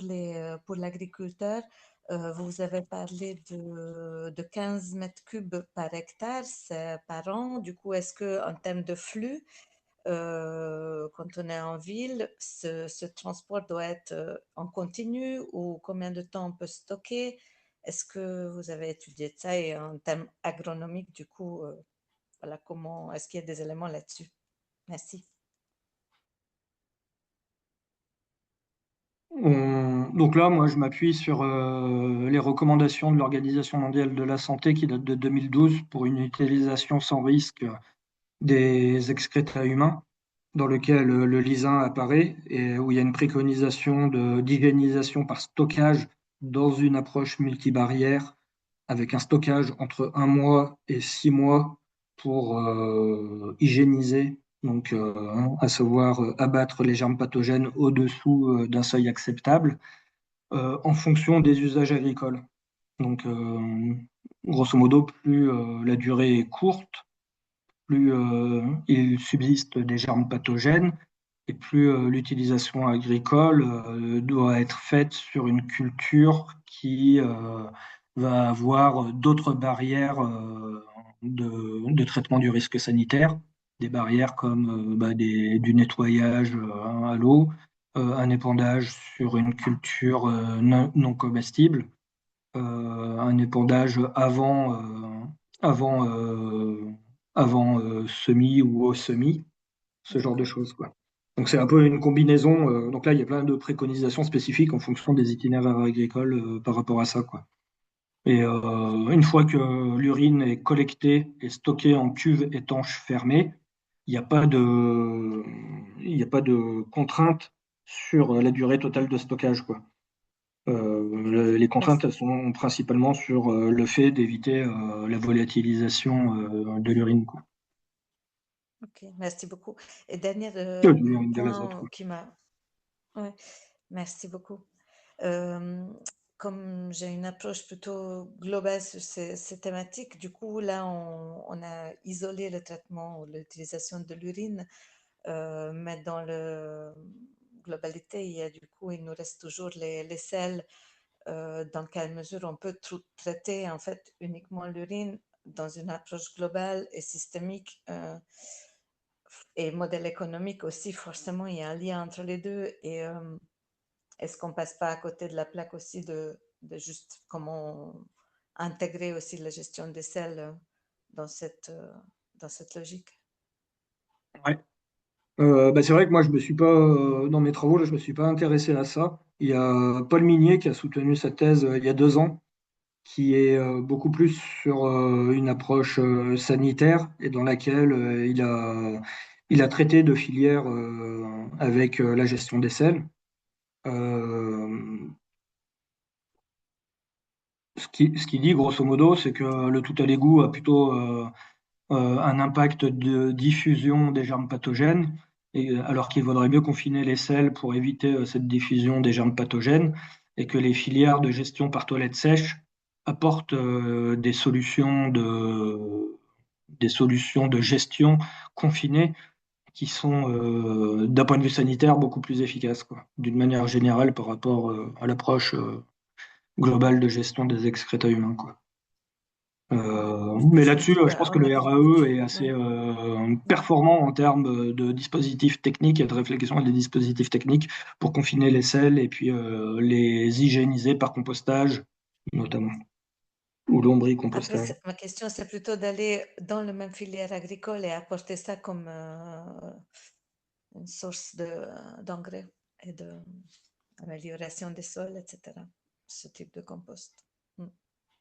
[SPEAKER 6] l'agriculteur. Vous avez parlé de 15 mètres cubes par hectare, c'est par an. Du coup, est-ce que en termes de flux, quand on est en ville, ce transport doit être en continu ou combien de temps on peut stocker? Est-ce que vous avez étudié ça et en termes agronomiques, du coup, voilà, est-ce qu'il y a des éléments là-dessus? Merci.
[SPEAKER 2] Donc là, moi, je m'appuie sur les recommandations de l'Organisation mondiale de la santé qui datent de 2012 pour une utilisation sans risque des excréta humains, dans lequel le lysin apparaît et où il y a une préconisation d'hygiénisation par stockage dans une approche multibarrière, avec un stockage entre 1 mois et 6 mois pour hygiéniser, donc à savoir abattre les germes pathogènes au-dessous d'un seuil acceptable en fonction des usages agricoles. Donc, grosso modo, plus la durée est courte, plus il subsiste des germes pathogènes et plus l'utilisation agricole doit être faite sur une culture qui va avoir d'autres barrières de traitement du risque sanitaire, des barrières comme du nettoyage à l'eau, un épandage sur une culture non comestible, un épandage avant, avant semis ou au semis, ce genre de
[SPEAKER 6] D'accord.
[SPEAKER 2] choses, quoi. Donc c'est un peu une combinaison. Donc là, il y a plein de préconisations spécifiques en fonction des itinéraires agricoles par rapport à ça, quoi. Et une fois que l'urine est collectée et stockée en cuve étanche fermée, il n'y a pas de, il n'y a pas de contrainte sur la durée totale de stockage, quoi. Les contraintes,
[SPEAKER 6] Merci.
[SPEAKER 2] elles sont principalement sur le fait d'éviter la volatilisation de l'urine, quoi.
[SPEAKER 6] Ok, merci beaucoup. Et dernier
[SPEAKER 2] De l'urine, de l'azote,
[SPEAKER 6] point
[SPEAKER 2] quoi.
[SPEAKER 6] qui m'a... Ouais, merci beaucoup. Euh, Comme j'ai une approche plutôt globale sur ces thématiques, du coup, là, on a isolé le traitement ou l'utilisation de l'urine, mais dans la globalité, il nous reste toujours les sels, dans quelle mesure on peut traiter en fait uniquement l'urine dans une approche globale et systémique, et modèle économique aussi, forcément, il y a un lien entre les deux. Et est-ce qu'on passe pas à côté de la plaque aussi de juste comment intégrer aussi la gestion des sels dans dans cette logique?
[SPEAKER 2] Ouais. C'est vrai que moi, je me suis pas, dans mes travaux, là, je me suis pas intéressé à ça. Il y a Paul Minier qui a soutenu sa thèse il y a 2 ans, qui est beaucoup plus sur une approche sanitaire et dans laquelle il a traité de filières avec la gestion des sels. Euh, ce qu'il dit, grosso modo, c'est que le tout à l'égout a plutôt un impact de diffusion des germes pathogènes, alors qu'il vaudrait mieux confiner les sels pour éviter cette diffusion des germes pathogènes, et que les filières de gestion par toilette sèche apportent des solutions de gestion confinée qui sont, d'un point de vue sanitaire, beaucoup plus efficaces, quoi, d'une manière générale par rapport à l'approche globale de gestion des excréta humains, quoi. Mais là-dessus, je pense que
[SPEAKER 6] On a
[SPEAKER 2] le
[SPEAKER 6] beaucoup.
[SPEAKER 2] RAE est assez
[SPEAKER 6] Ouais.
[SPEAKER 2] performant en termes de dispositifs techniques et de réflexion à des dispositifs techniques pour confiner les sels et puis les hygiéniser par compostage, notamment, ou
[SPEAKER 6] Après,
[SPEAKER 2] lombricompostage.
[SPEAKER 6] ma question, c'est plutôt d'aller dans le même filière agricole et apporter ça comme une source d'engrais et d'amélioration des sols, etc. Ce type de compost. Mm.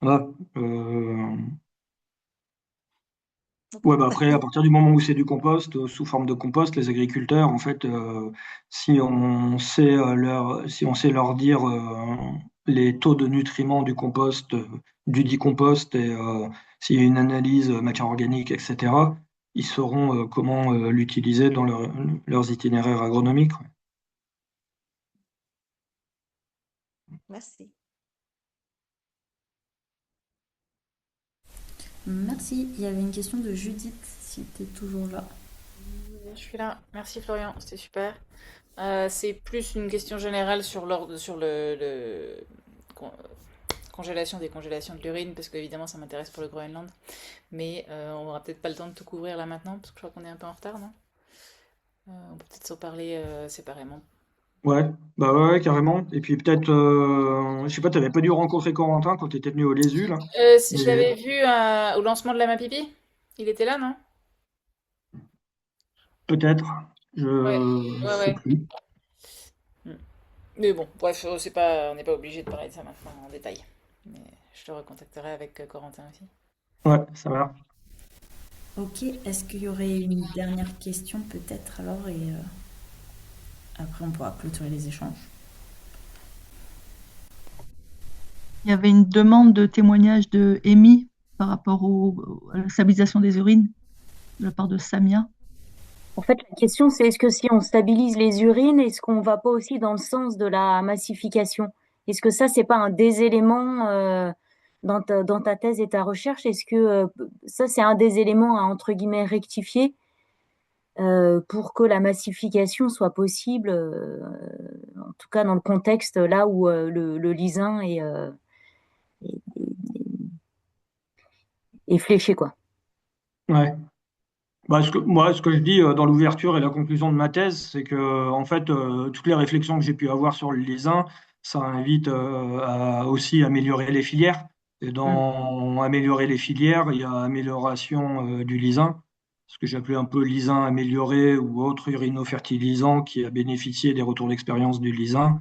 [SPEAKER 2] Voilà. Euh,
[SPEAKER 6] Ok.
[SPEAKER 2] Ouais, après, à partir du moment où c'est du compost, sous forme de compost, les agriculteurs, en fait, si on sait leur dire les taux de nutriments du compost, du dit compost, et s'il y a une analyse matière organique, etc., ils sauront comment l'utiliser dans leurs itinéraires agronomiques. Ouais.
[SPEAKER 6] Merci.
[SPEAKER 1] Merci. Il y avait une question de Judith, si tu es toujours là.
[SPEAKER 7] Je suis là. Merci Florian, c'était super. C'est plus une question générale sur le congélation, décongélation de l'urine, parce qu'évidemment ça m'intéresse pour le Groenland. Mais on aura peut-être pas le temps de tout couvrir là maintenant, parce que je crois qu'on est un peu en retard, non? On peut peut-être s'en parler séparément.
[SPEAKER 2] Ouais, bah ouais, carrément. Et puis peut-être, je sais pas, t'avais pas dû rencontrer Corentin quand tu étais venu au Lésu, là.
[SPEAKER 7] Si je
[SPEAKER 2] Mais
[SPEAKER 7] l'avais vu au lancement de la Mapipi, il était là, non?
[SPEAKER 2] peut-être,
[SPEAKER 7] Ouais,
[SPEAKER 2] je
[SPEAKER 7] ouais,
[SPEAKER 2] sais
[SPEAKER 7] ouais.
[SPEAKER 2] plus.
[SPEAKER 7] Mm. Mais bon, bref, c'est pas, on n'est pas obligé de parler de ça maintenant en détail. Mais je te recontacterai avec Corentin aussi.
[SPEAKER 2] Ouais, ça va.
[SPEAKER 1] Ok, est-ce qu'il y aurait une dernière question peut-être alors et après on pourra clôturer les échanges.
[SPEAKER 8] Il y avait une demande de témoignage de Amy par rapport à la stabilisation des urines de la part de Samia.
[SPEAKER 3] En fait, la question, c'est est-ce que si on stabilise les urines, est-ce qu'on va pas aussi dans le sens de la massification? Est-ce que ça, c'est pas un des éléments dans ta thèse et ta recherche. Est-ce que ça, c'est un des éléments à, entre guillemets, rectifier pour que la massification soit possible, en tout cas dans le contexte là où le lysin est, est fléché, quoi.
[SPEAKER 2] Ouais. Bah, moi, ce que je dis dans l'ouverture et la conclusion de ma thèse, c'est que en fait, toutes les réflexions que j'ai pu avoir sur le lisin, ça invite à aussi améliorer les filières. Et
[SPEAKER 3] Mm.
[SPEAKER 2] dans améliorer les filières, il y a amélioration du lisin, ce que j'appelais un peu lisin amélioré ou autre urinofertilisant qui a bénéficié des retours d'expérience du lisin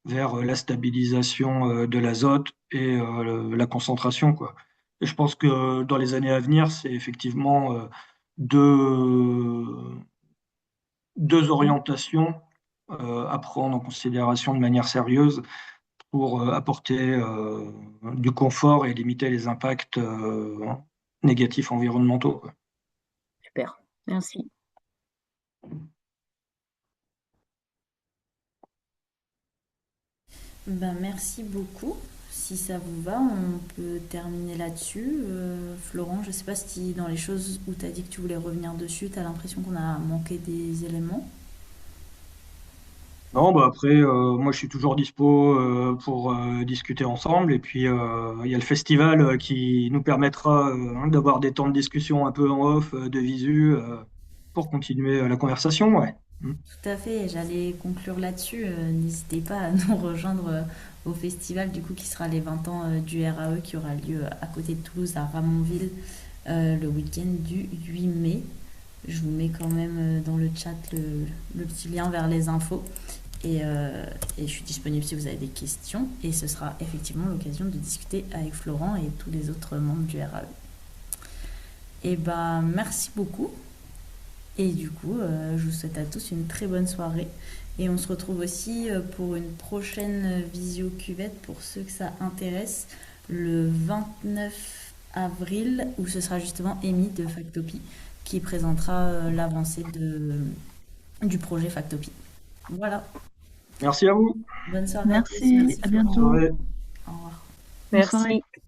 [SPEAKER 2] vers la stabilisation de l'azote et la concentration, quoi. Et je pense que dans les années à venir, c'est effectivement deux, deux orientations à prendre en considération de manière sérieuse pour apporter du confort et limiter les impacts négatifs environnementaux, quoi.
[SPEAKER 3] Super, merci.
[SPEAKER 1] Ben, merci beaucoup. Si ça vous va, on peut terminer là-dessus. Florent, je ne sais pas si dans les choses où tu as dit que tu voulais revenir dessus, tu as l'impression qu'on a manqué des éléments.
[SPEAKER 2] Non, bah après, moi je suis toujours dispo pour discuter ensemble. Et puis il y a le festival qui nous permettra d'avoir des temps de discussion un peu en off, de visu, pour continuer la conversation. Ouais. Mm.
[SPEAKER 1] Tout à fait, j'allais conclure là-dessus. N'hésitez pas à nous rejoindre au festival du coup qui sera les 20 ans du RAE qui aura lieu à côté de Toulouse à Ramonville le week-end du 8 mai. Je vous mets quand même dans le chat le petit lien vers les infos. Et je suis disponible si vous avez des questions. Et ce sera effectivement l'occasion de discuter avec Florent et tous les autres membres du RAE. Et ben, merci beaucoup. Et du coup, je vous souhaite à tous une très bonne soirée. Et on se retrouve aussi pour une prochaine visio cuvette pour ceux que ça intéresse, le 29 avril, où ce sera justement Amy de Factopie qui présentera l'avancée du projet Factopie. Voilà.
[SPEAKER 2] Merci à vous.
[SPEAKER 1] Bonne soirée.
[SPEAKER 8] Merci, à
[SPEAKER 2] Bonne
[SPEAKER 8] bientôt.
[SPEAKER 2] soirée.
[SPEAKER 1] Au revoir.
[SPEAKER 8] Bonne soirée.
[SPEAKER 3] Merci.